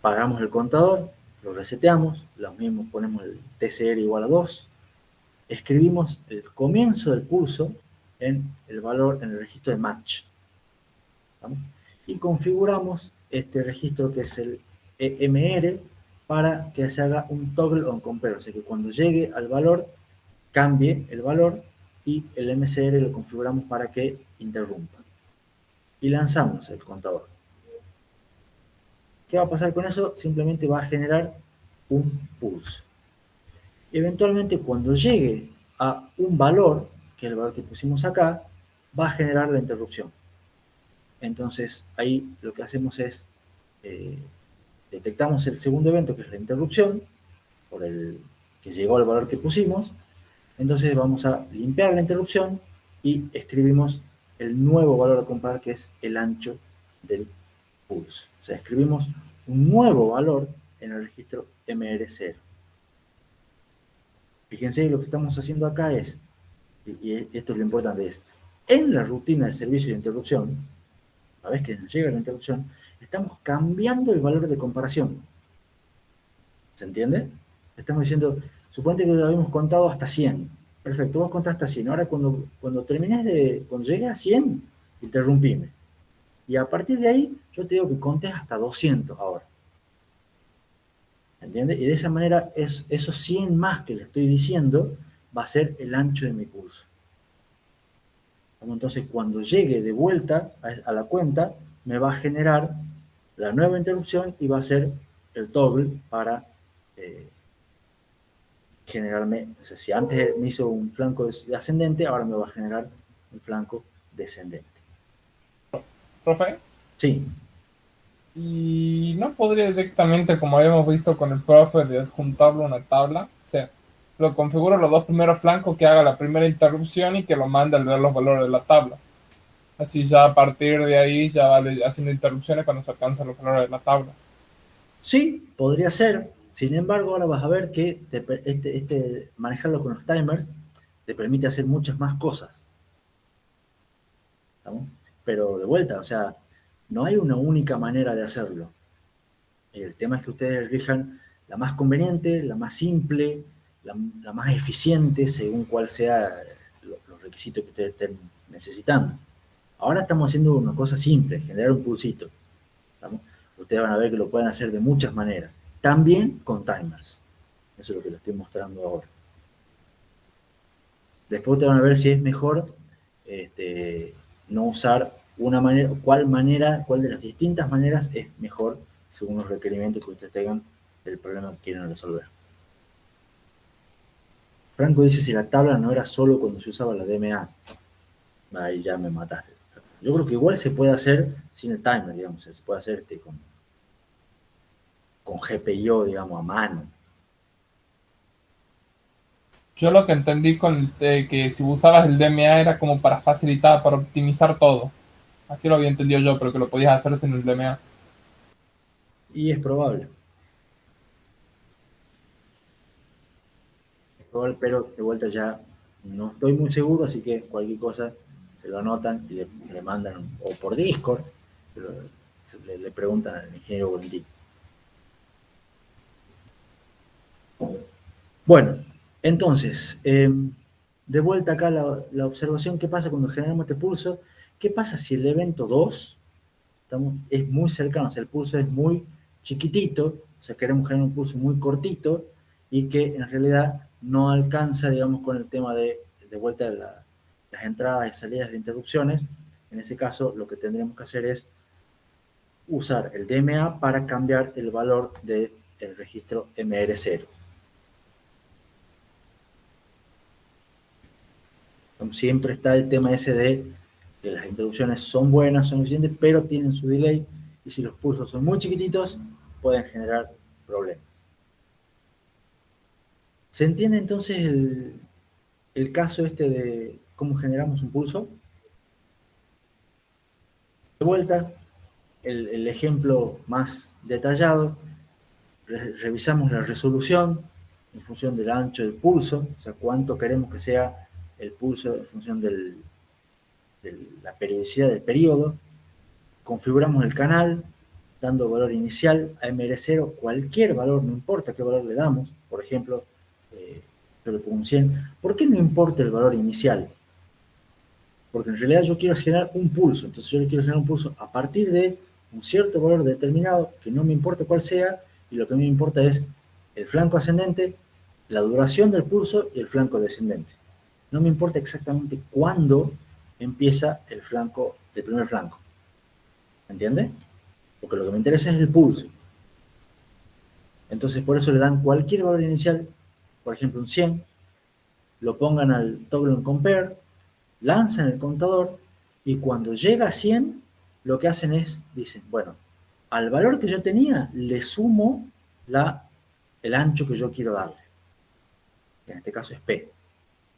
Pagamos el contador, lo reseteamos, lo mismo ponemos el TCR igual a 2, escribimos el comienzo del pulso en el registro de match, ¿vamos? Y configuramos este registro que es el EMR para que se haga un toggle on compare, o sea que cuando llegue al valor cambie el valor, y el MCR lo configuramos para que interrumpa. Y lanzamos el contador. ¿Qué va a pasar con eso? Simplemente va a generar un pulso. Eventualmente, cuando llegue a un valor, que es el valor que pusimos acá, va a generar la interrupción. Entonces, ahí lo que hacemos es, detectamos el segundo evento, que es la interrupción, por el que llegó al valor que pusimos. Entonces vamos a limpiar la interrupción y escribimos el nuevo valor a comparar, que es el ancho del pulso. O sea, escribimos un nuevo valor en el registro MR0. Fíjense, lo que estamos haciendo acá es, y esto es lo importante, es en la rutina de servicio de interrupción, una vez que nos llega la interrupción, estamos cambiando el valor de comparación. ¿Se entiende? Estamos diciendo, suponete que lo habíamos contado hasta 100. Perfecto, vos contaste hasta 100. Ahora cuando llegues a 100, interrumpime. Y a partir de ahí, yo te digo que contes hasta 200 ahora. ¿Entiendes? Y de esa manera, esos 100 más que le estoy diciendo, va a ser el ancho de mi pulso. Entonces, cuando llegue de vuelta a la cuenta, me va a generar la nueva interrupción y va a ser el doble para generarme, o sea, si antes me hizo un flanco ascendente, ahora me va a generar un flanco descendente. Profe, Sí, y no podría directamente, como habíamos visto con el profe, de adjuntarlo a una tabla. O sea, lo configuro los dos primeros flancos, que haga la primera interrupción y que lo mande al ver los valores de la tabla. Así ya a partir de ahí ya va haciendo interrupciones cuando se alcanzan los valores de la tabla. sí, podría ser. Sin embargo, ahora vas a ver que manejarlo con los timers te permite hacer muchas más cosas. ¿Estamos? Pero de vuelta, o sea, no hay una única manera de hacerlo. El tema es que ustedes elijan la más conveniente, la más simple, la más eficiente, según cuál sea los requisitos que ustedes estén necesitando. Ahora estamos haciendo una cosa simple, generar un pulsito. ¿Estamos? Ustedes van a ver que lo pueden hacer de muchas maneras. También con timers. Eso es lo que les estoy mostrando ahora. Después ustedes van a ver si es mejor no usar una manera, cuál de las distintas maneras es mejor según los requerimientos que ustedes tengan del problema que quieren resolver. Franco dice si la tabla no era solo cuando se usaba la DMA. Ahí ya me mataste. Yo creo que igual se puede hacer sin el timer, digamos, se puede hacer con GPIO, digamos, a mano. Yo lo que entendí que si usabas el DMA era como para facilitar, para optimizar todo. Así lo había entendido yo, pero que lo podías hacer sin el DMA. Y es probable. Pero de vuelta ya no estoy muy seguro, así que cualquier cosa se lo anotan y le mandan, o por Discord, le preguntan al ingeniero Volantí. Bueno, entonces, de vuelta acá la observación, ¿qué pasa cuando generamos este pulso? ¿Qué pasa si el evento 2 es muy cercano, o sea, el pulso es muy chiquitito, o sea, queremos generar un pulso muy cortito y que en realidad no alcanza, digamos, con el tema de vuelta de las entradas y salidas de interrupciones? En ese caso, lo que tendríamos que hacer es usar el DMA para cambiar el valor del registro MR0. Siempre está el tema ese de que las interrupciones son buenas, son eficientes, pero tienen su delay, y si los pulsos son muy chiquititos, pueden generar problemas. ¿Se entiende entonces el caso de cómo generamos un pulso? De vuelta, el ejemplo más detallado, revisamos la resolución en función del ancho del pulso, o sea, cuánto queremos que sea el pulso en función de la periodicidad del periodo. Configuramos el canal, dando valor inicial a MR0, cualquier valor, no importa qué valor le damos. Por ejemplo, yo le pongo un 100. ¿Por qué no importa el valor inicial? Porque en realidad yo quiero generar un pulso, entonces yo le quiero generar un pulso a partir de un cierto valor determinado, que no me importa cuál sea, y lo que a mí me importa es el flanco ascendente, la duración del pulso y el flanco descendente. No me importa exactamente cuándo empieza el primer flanco. ¿Entiende? Porque lo que me interesa es el pulso. Entonces, por eso le dan cualquier valor inicial, por ejemplo, un 100, lo pongan al toggle on compare, lanzan el contador, y cuando llega a 100, lo que hacen es, dicen, bueno, al valor que yo tenía, le sumo el ancho que yo quiero darle. En este caso es P.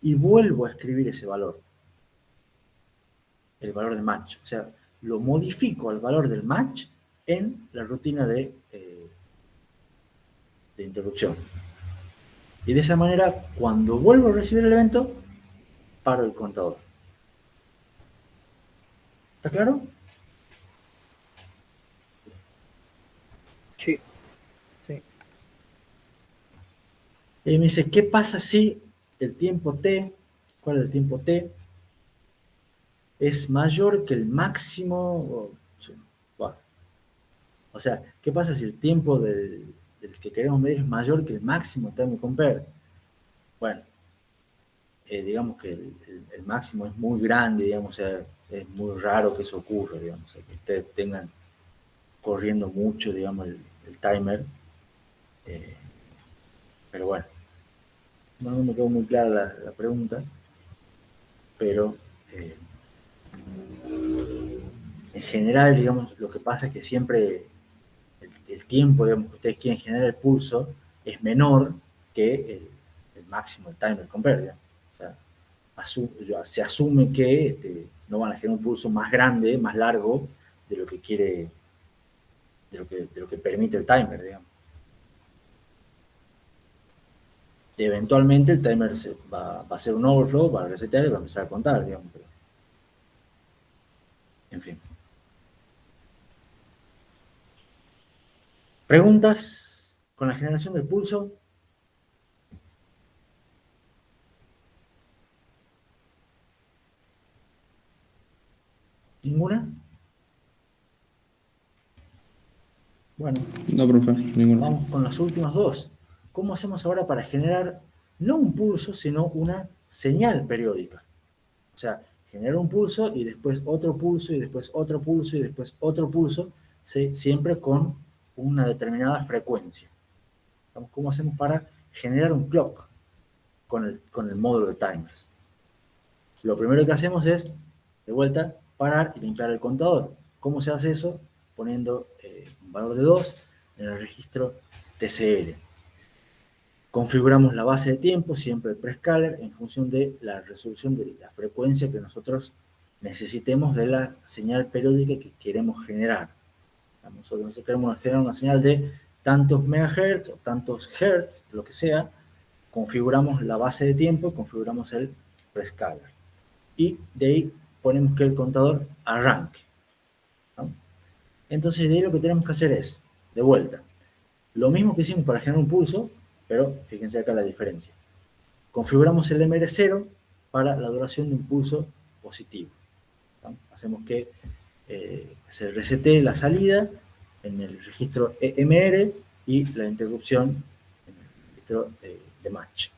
Y vuelvo a escribir ese valor, el valor de match. O sea, lo modifico al valor del match en la rutina de interrupción. Y de esa manera, cuando vuelvo a recibir el evento, paro el contador. ¿Está claro? Sí, sí. Y me dice, ¿qué pasa si el tiempo t, cuál es el tiempo t, es mayor que el máximo? O sea, ¿qué pasa si el tiempo del que queremos medir es mayor que el máximo time compare? Bueno, digamos que el máximo es muy grande, digamos, o sea, es muy raro que eso ocurra, digamos, o sea, que ustedes tengan corriendo mucho, digamos, el timer. Pero bueno, no me quedó muy clara la pregunta, pero en general, digamos, lo que pasa es que siempre el tiempo, digamos, que ustedes quieren generar el pulso es menor que el máximo, el timer compare, digamos. O sea, se asume que no van a generar un pulso más grande, más largo de lo que quiere, de lo que permite el timer, digamos. Y eventualmente el timer va a hacer un overflow, va a resetear y va a empezar a contar, digamos. Pero, en fin. ¿Preguntas con la generación del pulso? ¿Ninguna? Bueno, No, profe, ninguno. vamos con las últimas dos. ¿Cómo hacemos ahora para generar no un pulso, sino una señal periódica? O sea, generar un pulso y después otro pulso y después otro pulso y después otro pulso, siempre con una determinada frecuencia. ¿Cómo hacemos para generar un clock con el módulo de timers? Lo primero que hacemos es, de vuelta, parar y limpiar el contador. ¿Cómo se hace eso? Poniendo un valor de 2 en el registro TCL. Configuramos la base de tiempo, siempre el prescaler, en función de la resolución de la frecuencia que nosotros necesitemos de la señal periódica que queremos generar. Nosotros queremos generar una señal de tantos megahertz o tantos hertz, lo que sea. Configuramos la base de tiempo, configuramos el prescaler. Y de ahí ponemos que el contador arranque, ¿no? Entonces de ahí lo que tenemos que hacer es, de vuelta, lo mismo que hicimos para generar un pulso, pero fíjense acá la diferencia. Configuramos el MR0 para la duración de un pulso positivo, ¿no? Hacemos que se resete la salida en el registro EMR y la interrupción en el registro de match.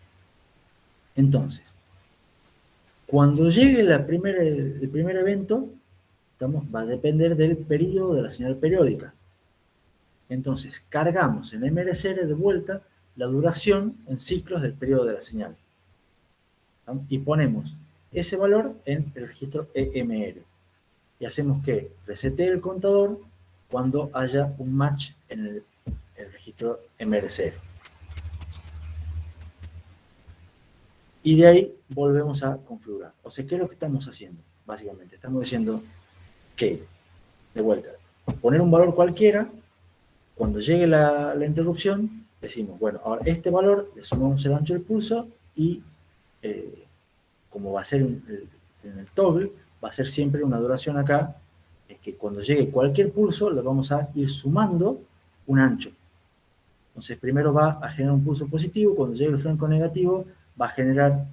Entonces, cuando llegue el primer evento, va a depender del periodo de la señal periódica. Entonces, cargamos en MRCR de vuelta la duración en ciclos del periodo de la señal, ¿no? Y ponemos ese valor en el registro EMR. Y hacemos que resete el contador cuando haya un match en el registro MRCR. Y de ahí volvemos a configurar. O sea, ¿qué es lo que estamos haciendo? Básicamente, estamos diciendo que, de vuelta, poner un valor cualquiera, cuando llegue la interrupción, decimos, bueno, ahora este valor le sumamos el ancho del pulso y como va a ser en el toggle, va a ser siempre una duración acá, es que cuando llegue cualquier pulso le vamos a ir sumando un ancho. Entonces primero va a generar un pulso positivo, cuando llegue el flanco negativo va a generar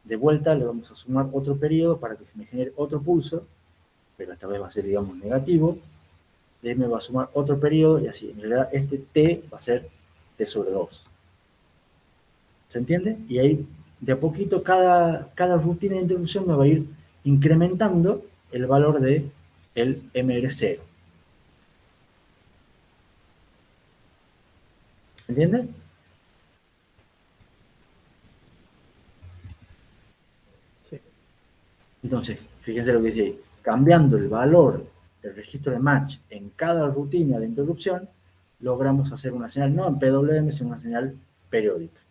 de vuelta, le vamos a sumar otro periodo para que me genere otro pulso, pero esta vez va a ser, digamos, negativo. D me va a sumar otro periodo y así. En realidad este T va a ser T sobre 2. ¿Se entiende? Y ahí de a poquito cada rutina de interrupción me va a ir incrementando el valor de el MR0. ¿Se entiende? Sí. Entonces, fíjense lo que dice, cambiando el valor del registro de match en cada rutina de interrupción, logramos hacer una señal no en PWM, sino una señal periódica.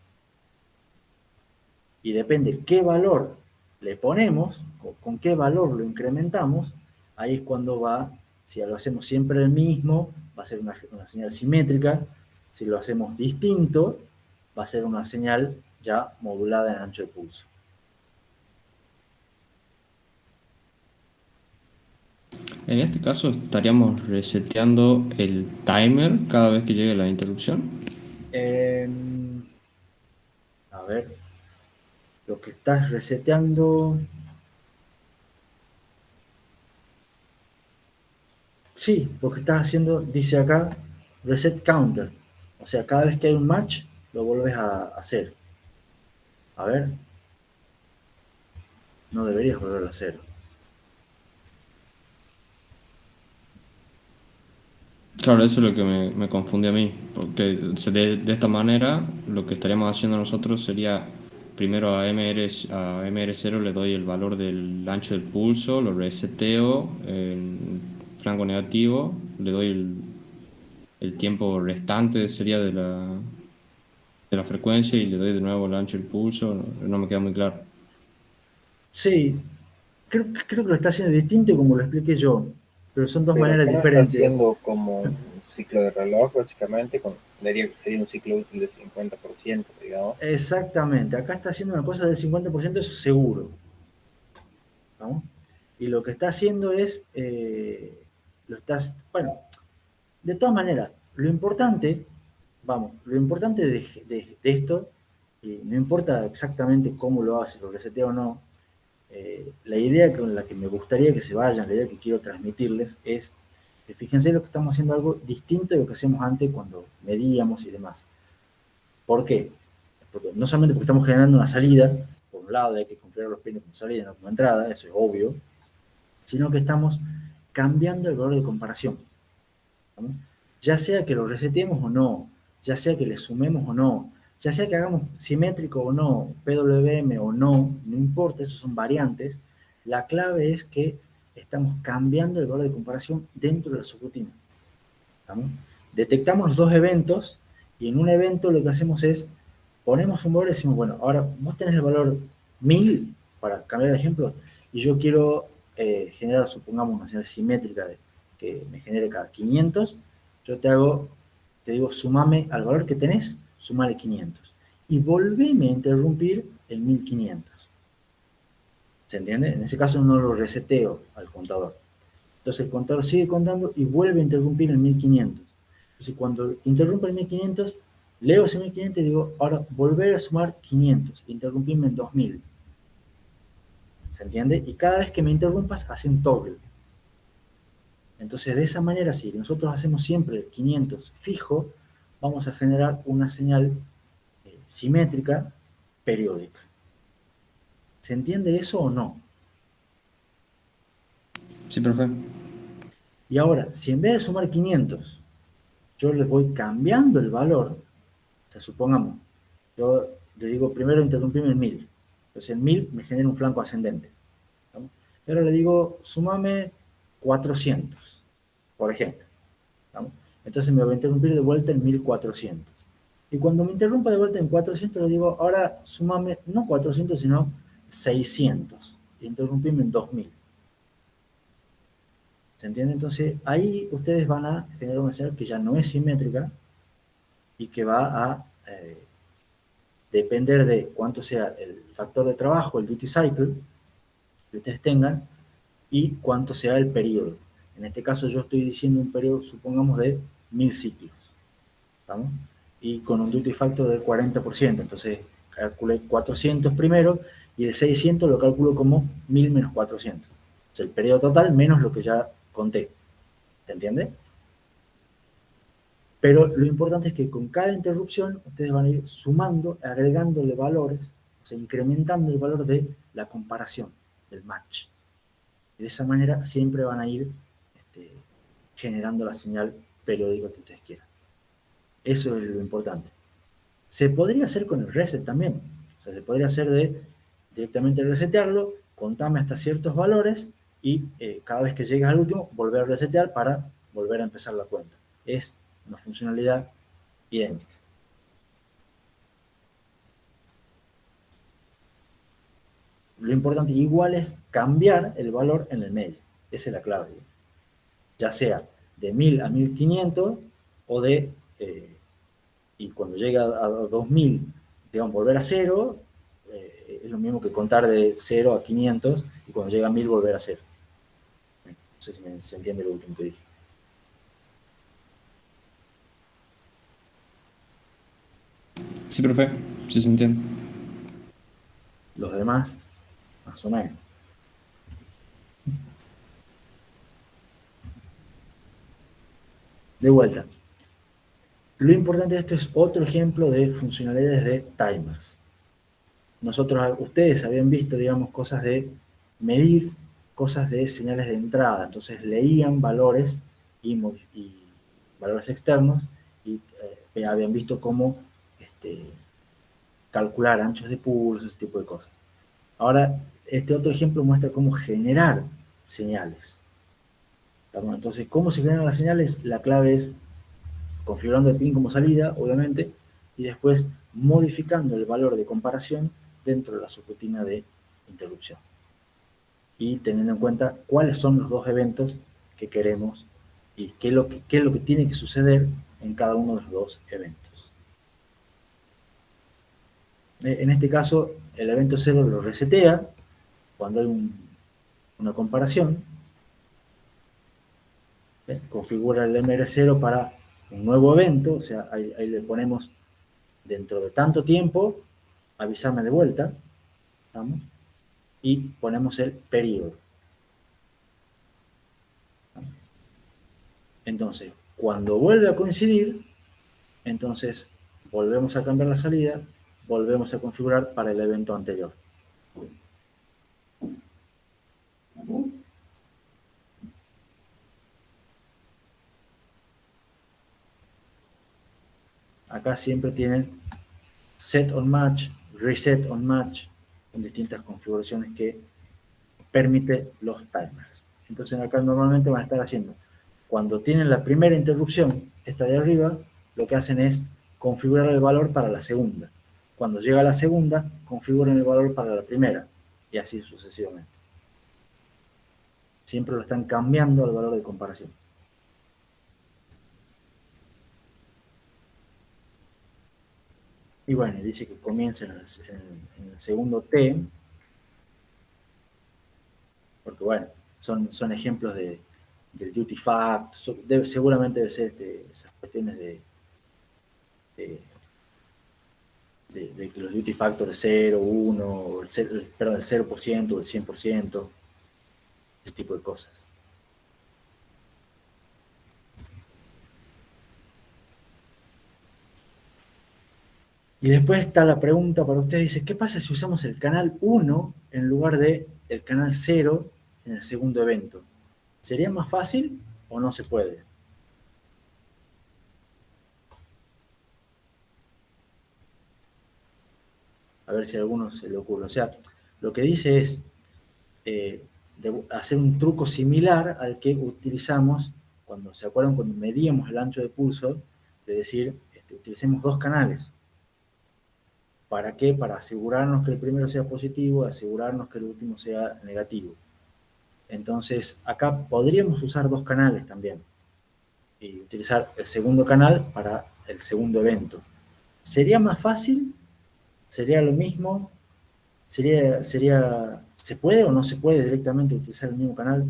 Y depende qué valor le ponemos, o con qué valor lo incrementamos, ahí es cuando va, si lo hacemos siempre el mismo, va a ser una señal simétrica, si lo hacemos distinto, va a ser una señal ya modulada en ancho de pulso. En este caso estaríamos reseteando el timer cada vez que llegue la interrupción. A ver, lo que estás reseteando... Sí, lo que estás haciendo, dice acá, reset counter. O sea, cada vez que hay un match, lo vuelves a hacer. A ver. No deberías volverlo a hacer. Claro, eso es lo que me confunde a mí, porque de esta manera lo que estaríamos haciendo nosotros sería primero a MR0 le doy el valor del ancho del pulso, lo reseteo en franco negativo, le doy el tiempo restante sería de la frecuencia y le doy de nuevo el ancho del pulso, no me queda muy claro. Sí, creo que lo está haciendo distinto como lo expliqué yo, pero son dos Pero maneras acá no está diferentes. haciendo como un ciclo de reloj, básicamente, sería un ciclo útil de 50%, digamos. Exactamente, acá está haciendo una cosa del 50%, eso seguro. ¿No? Y lo que está haciendo es, bueno, de todas maneras, lo importante de esto, y no importa exactamente cómo lo hace, lo resetea o no, la idea con la que me gustaría que se vayan, la idea que quiero transmitirles es que fíjense lo que estamos haciendo algo distinto de lo que hacíamos antes cuando medíamos y demás. ¿Por qué? Porque no solamente porque estamos generando una salida, por un lado hay que configurar los pines como salida, no como entrada, eso es obvio, sino que estamos cambiando el valor de comparación. ¿No? Ya sea que lo resetemos o no, ya sea que le sumemos o no, ya sea que hagamos simétrico o no, PWM o no, no importa, esos son variantes, la clave es que estamos cambiando el valor de comparación dentro de la subrutina. ¿Estamos? Detectamos los dos eventos y en un evento lo que hacemos es, ponemos un valor y decimos, bueno, ahora vos tenés el valor 1000, para cambiar de ejemplo, y yo quiero generar, supongamos, una señal simétrica que me genere cada 500, yo te digo, sumame al valor que tenés, sumale 500. Y volveme a interrumpir en 1500. ¿Se entiende? En ese caso no lo reseteo al contador. Entonces el contador sigue contando y vuelve a interrumpir en 1500. Entonces cuando interrumpe en 1500, leo ese 1500 y digo, ahora volver a sumar 500, interrumpirme en 2000. ¿Se entiende? Y cada vez que me interrumpas, hace un toggle. Entonces, de esa manera, si nosotros hacemos siempre el 500 fijo, vamos a generar una señal simétrica periódica. ¿Se entiende eso o no? Sí, profe. Y ahora, si en vez de sumar 500, yo les voy cambiando el valor, o sea, supongamos, yo le digo primero interrumpirme en 1000, entonces en 1000 me genera un flanco ascendente. ¿No? Y ahora le digo, sumame 400, por ejemplo. ¿No? Entonces me voy a interrumpir de vuelta en 1400. Y cuando me interrumpa de vuelta en 400, le digo, ahora sumame no 400, sino 600. Y interrumpirme en 2000. ¿Se entiende? Entonces ahí ustedes van a generar una señal que ya no es simétrica y que va a depender de cuánto sea el factor de trabajo, el duty cycle, que ustedes tengan, y cuánto sea el periodo. En este caso yo estoy diciendo un periodo, supongamos, de 1000 ciclos. ¿Estamos? Y con un duty factor del 40%. Entonces calculé 400 primero y el 600 lo calculo como 1000 menos 400. O sea, el periodo total menos lo que ya conté. ¿Se entiende? Pero lo importante es que con cada interrupción ustedes van a ir sumando, agregándole valores, o sea, incrementando el valor de la comparación, del match. Y de esa manera siempre van a ir generando la señal periódica que ustedes quieran. Eso es lo importante. Se podría hacer con el reset también. O sea, se podría hacer de directamente resetearlo, contame hasta ciertos valores y cada vez que llegues al último, volver a resetear para volver a empezar la cuenta. Es una funcionalidad idéntica. Lo importante igual es cambiar el valor en el medio. Esa es la clave. Ya sea de 1000 a 1500 o de, y cuando llega a 2000, digamos, volver a cero, es lo mismo que contar de 0 a 500 y cuando llega a 1000 volver a cero. No sé si se entiende lo último que dije. Sí, profe, sí se entiende. Los demás, más o menos. De vuelta. Lo importante de esto es otro ejemplo de funcionalidades de timers. Ustedes habían visto, digamos, cosas de medir, cosas de señales de entrada. Entonces leían valores y valores externos y habían visto cómo calcular anchos de pulso, ese tipo de cosas. Ahora, este otro ejemplo muestra cómo generar señales. Entonces, ¿cómo se generan las señales? La clave es configurando el pin como salida, obviamente, y después modificando el valor de comparación dentro de la subrutina de interrupción. Y teniendo en cuenta cuáles son los dos eventos que queremos y qué es lo que tiene que suceder en cada uno de los dos eventos. En este caso, el evento 0 lo resetea cuando hay una comparación. Configura el MR0 para un nuevo evento, o sea, ahí le ponemos dentro de tanto tiempo, avísame de vuelta, ¿estamos? Y ponemos el periodo. Entonces, cuando vuelve a coincidir, entonces volvemos a cambiar la salida, volvemos a configurar para el evento anterior. Acá siempre tienen set on match, reset on match, con distintas configuraciones que permite los timers. Entonces acá normalmente van a estar haciendo, cuando tienen la primera interrupción, esta de arriba, lo que hacen es configurar el valor para la segunda. Cuando llega la segunda, configuran el valor para la primera, y así sucesivamente. Siempre lo están cambiando al valor de comparación. Y bueno, dice que comienza en el segundo T, porque bueno, son ejemplos del duty factor, seguramente debe ser esas cuestiones de que los duty factors 0, 1, perdón, el 0% o el 100%, ese tipo de cosas. Y después está la pregunta para ustedes, dice, ¿qué pasa si usamos el canal 1 en lugar de el canal 0 en el segundo evento? ¿Sería más fácil o no se puede? A ver si a alguno se le ocurre. O sea, lo que dice es hacer un truco similar al que utilizamos cuando, ¿se acuerdan? Cuando medíamos el ancho de pulso, de decir, utilicemos dos canales. ¿Para qué? Para asegurarnos que el primero sea positivo, asegurarnos que el último sea negativo. Entonces, acá podríamos usar dos canales también y utilizar el segundo canal para el segundo evento. ¿Sería más fácil? ¿Sería lo mismo? ¿Se puede o no se puede directamente utilizar el mismo canal?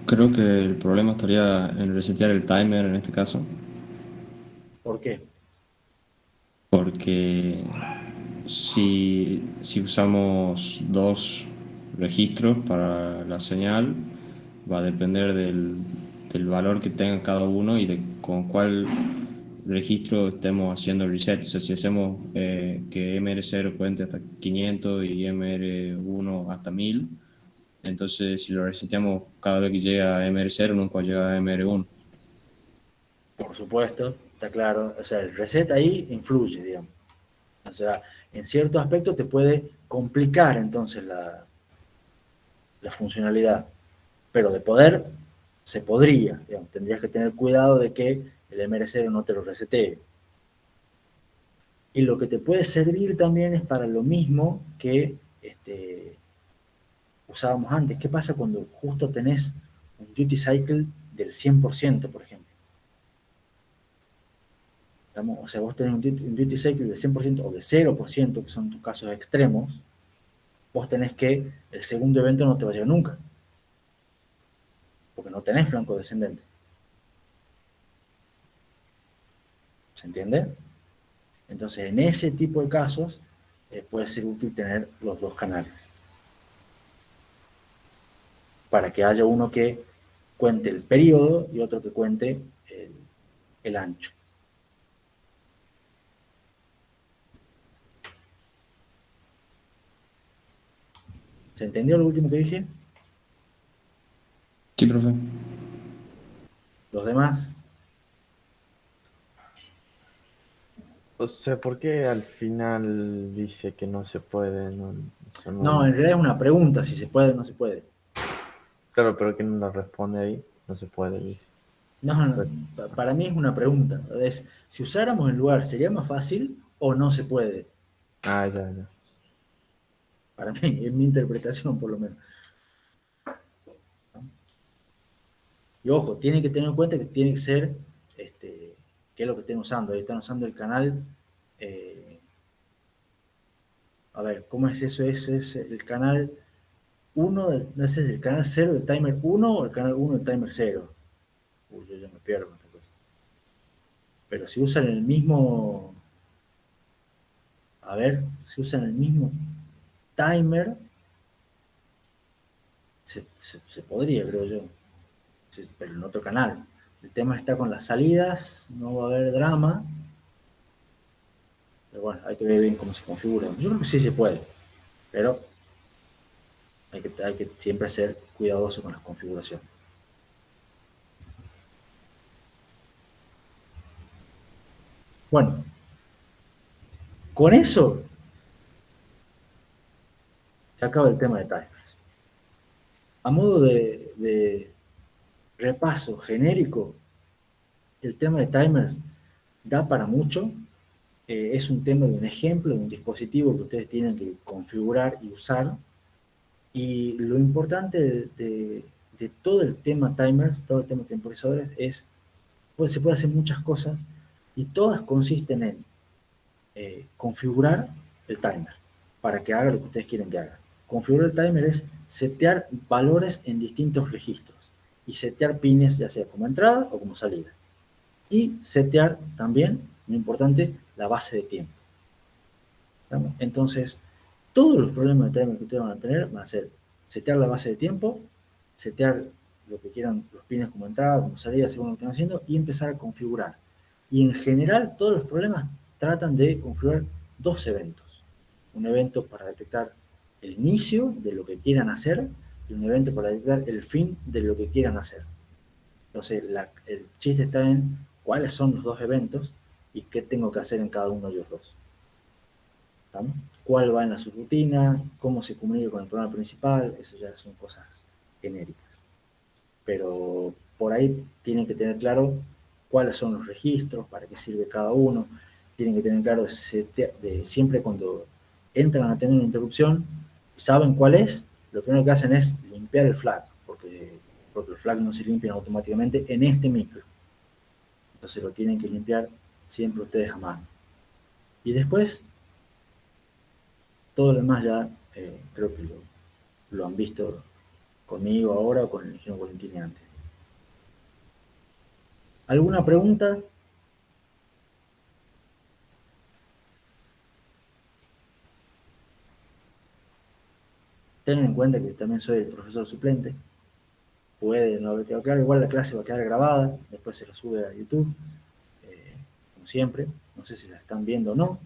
Creo que el problema estaría en resetear el timer en este caso, ¿Por qué? porque si usamos dos registros para la señal, va a depender del valor que tenga cada uno y de con cuál registro estemos haciendo reset. O sea, si hacemos que MR0 cuente hasta 500 y MR1 hasta 1000, entonces si lo reseteamos cada vez que llega a MR0, nunca llega a MR1. Por supuesto, está claro. O sea, el reset ahí influye, digamos. O sea, en ciertos aspectos te puede complicar entonces la funcionalidad, pero de poder se podría, digamos. Tendrías que tener cuidado de que el MR0 no te lo resetee. Y lo que te puede servir también es para lo mismo que usábamos antes. ¿Qué pasa cuando justo tenés un duty cycle del 100%, por ejemplo? O sea, vos tenés un duty cycle del 100% o de 0%, que son tus casos extremos, vos tenés que el segundo evento no te va a llegar nunca, porque no tenés flanco descendente. ¿Se entiende? Entonces, en ese tipo de casos, puede ser útil tener los dos canales, para que haya uno que cuente el periodo y otro que cuente el ancho. ¿Se entendió lo último que dije? Sí, profe. Los demás, O sea, ¿por qué al final dice que no se puede? No, eso no, en realidad es una pregunta, si se puede o no se puede. Claro, pero que no la responde ahí, no se puede, dice. No, Pues, para mí es una pregunta. Es, si usáramos el lugar, ¿sería más fácil o no se puede? ah, ya, ya. Para mí, es mi interpretación por lo menos. Y ojo, tienen que tener en cuenta que tiene que ser, ¿qué es lo que estén usando? Ahí están usando el canal, eh, a ver, ¿cómo es eso? Ese es el canal 1, no sé si es el canal 0 del timer 1 o el canal 1 del timer 0. Uy, yo ya me pierdo con esta cosa. Pero si usan el mismo, a ver, si usan el mismo timer, se podría, creo yo. Pero en otro canal. El tema está con las salidas, no va a haber drama. Pero bueno, hay que ver bien cómo se configura. Yo creo que sí se puede, pero hay que siempre ser cuidadoso con las configuraciones. Bueno, con eso se acaba el tema de timers. A modo de repaso genérico, el tema de timers da para mucho. Es un tema de un ejemplo, de un dispositivo que ustedes tienen que configurar y usar. Y lo importante de todo el tema timers, todo el tema temporizadores, es pues se puede hacer muchas cosas y todas consisten en configurar el timer para que haga lo que ustedes quieren que haga. Configurar el timer es setear valores en distintos registros y setear pines ya sea como entrada o como salida. Y setear también, muy importante, la base de tiempo. Entonces, todos los problemas de timer que ustedes van a tener van a ser setear la base de tiempo, setear lo que quieran, los pines como entrada, como salida, según lo que estén haciendo, y empezar a configurar. Y en general, todos los problemas tratan de configurar dos eventos. Un evento para detectar el inicio de lo que quieran hacer y un evento para detectar el fin de lo que quieran hacer. Entonces, el chiste está en cuáles son los dos eventos y qué tengo que hacer en cada uno de ellos dos. ¿Tá? Cuál va en la subrutina, cómo se comunica con el programa principal, eso ya son cosas genéricas. Pero por ahí tienen que tener claro cuáles son los registros, para qué sirve cada uno, tienen que tener claro siempre cuando entran a tener una interrupción, saben cuál es, lo primero que hacen es limpiar el flag, porque los flags no se limpian automáticamente en este micro. Entonces lo tienen que limpiar siempre ustedes a mano. Y después, todo lo demás ya creo que lo han visto conmigo ahora o con el ingeniero Valentini antes. ¿Alguna pregunta? Tengan en cuenta que también soy el profesor suplente. Puede no haber quedado claro, igual la clase va a quedar grabada, después se lo sube a YouTube. como siempre. No sé si la están viendo o no.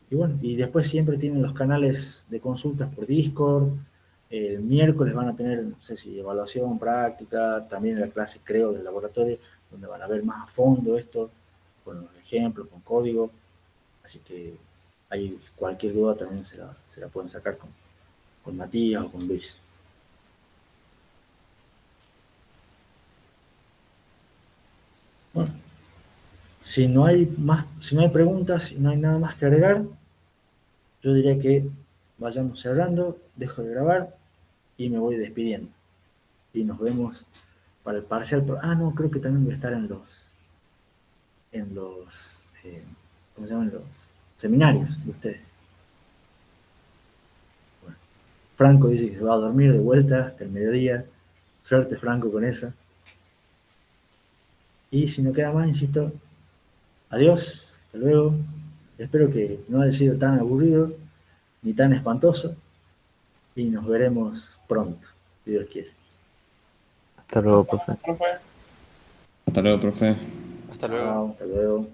Y bueno, y después siempre tienen los canales de consultas por Discord. El miércoles van a tener, no sé si evaluación, práctica, también la clase, creo, del laboratorio, donde van a ver más a fondo esto, con los ejemplos, con código. Así que ahí cualquier duda también se la pueden sacar con Matías o con Luis. Bueno, si no hay preguntas, si no hay nada más que agregar, yo diría que vayamos cerrando, dejo de grabar y me voy despidiendo. Y nos vemos para el parcial. No, creo que también voy a estar en los ¿cómo se llaman? Los seminarios de ustedes. Bueno, Franco dice que se va a dormir de vuelta hasta el mediodía. Suerte, Franco, con eso. Y si no queda más, insisto, adiós, hasta luego. Espero que no haya sido tan aburrido ni tan espantoso. Y nos veremos pronto, si Dios quiere. Hasta luego, profe. Profe. Hasta luego, profe. Hasta luego. Chao, hasta luego.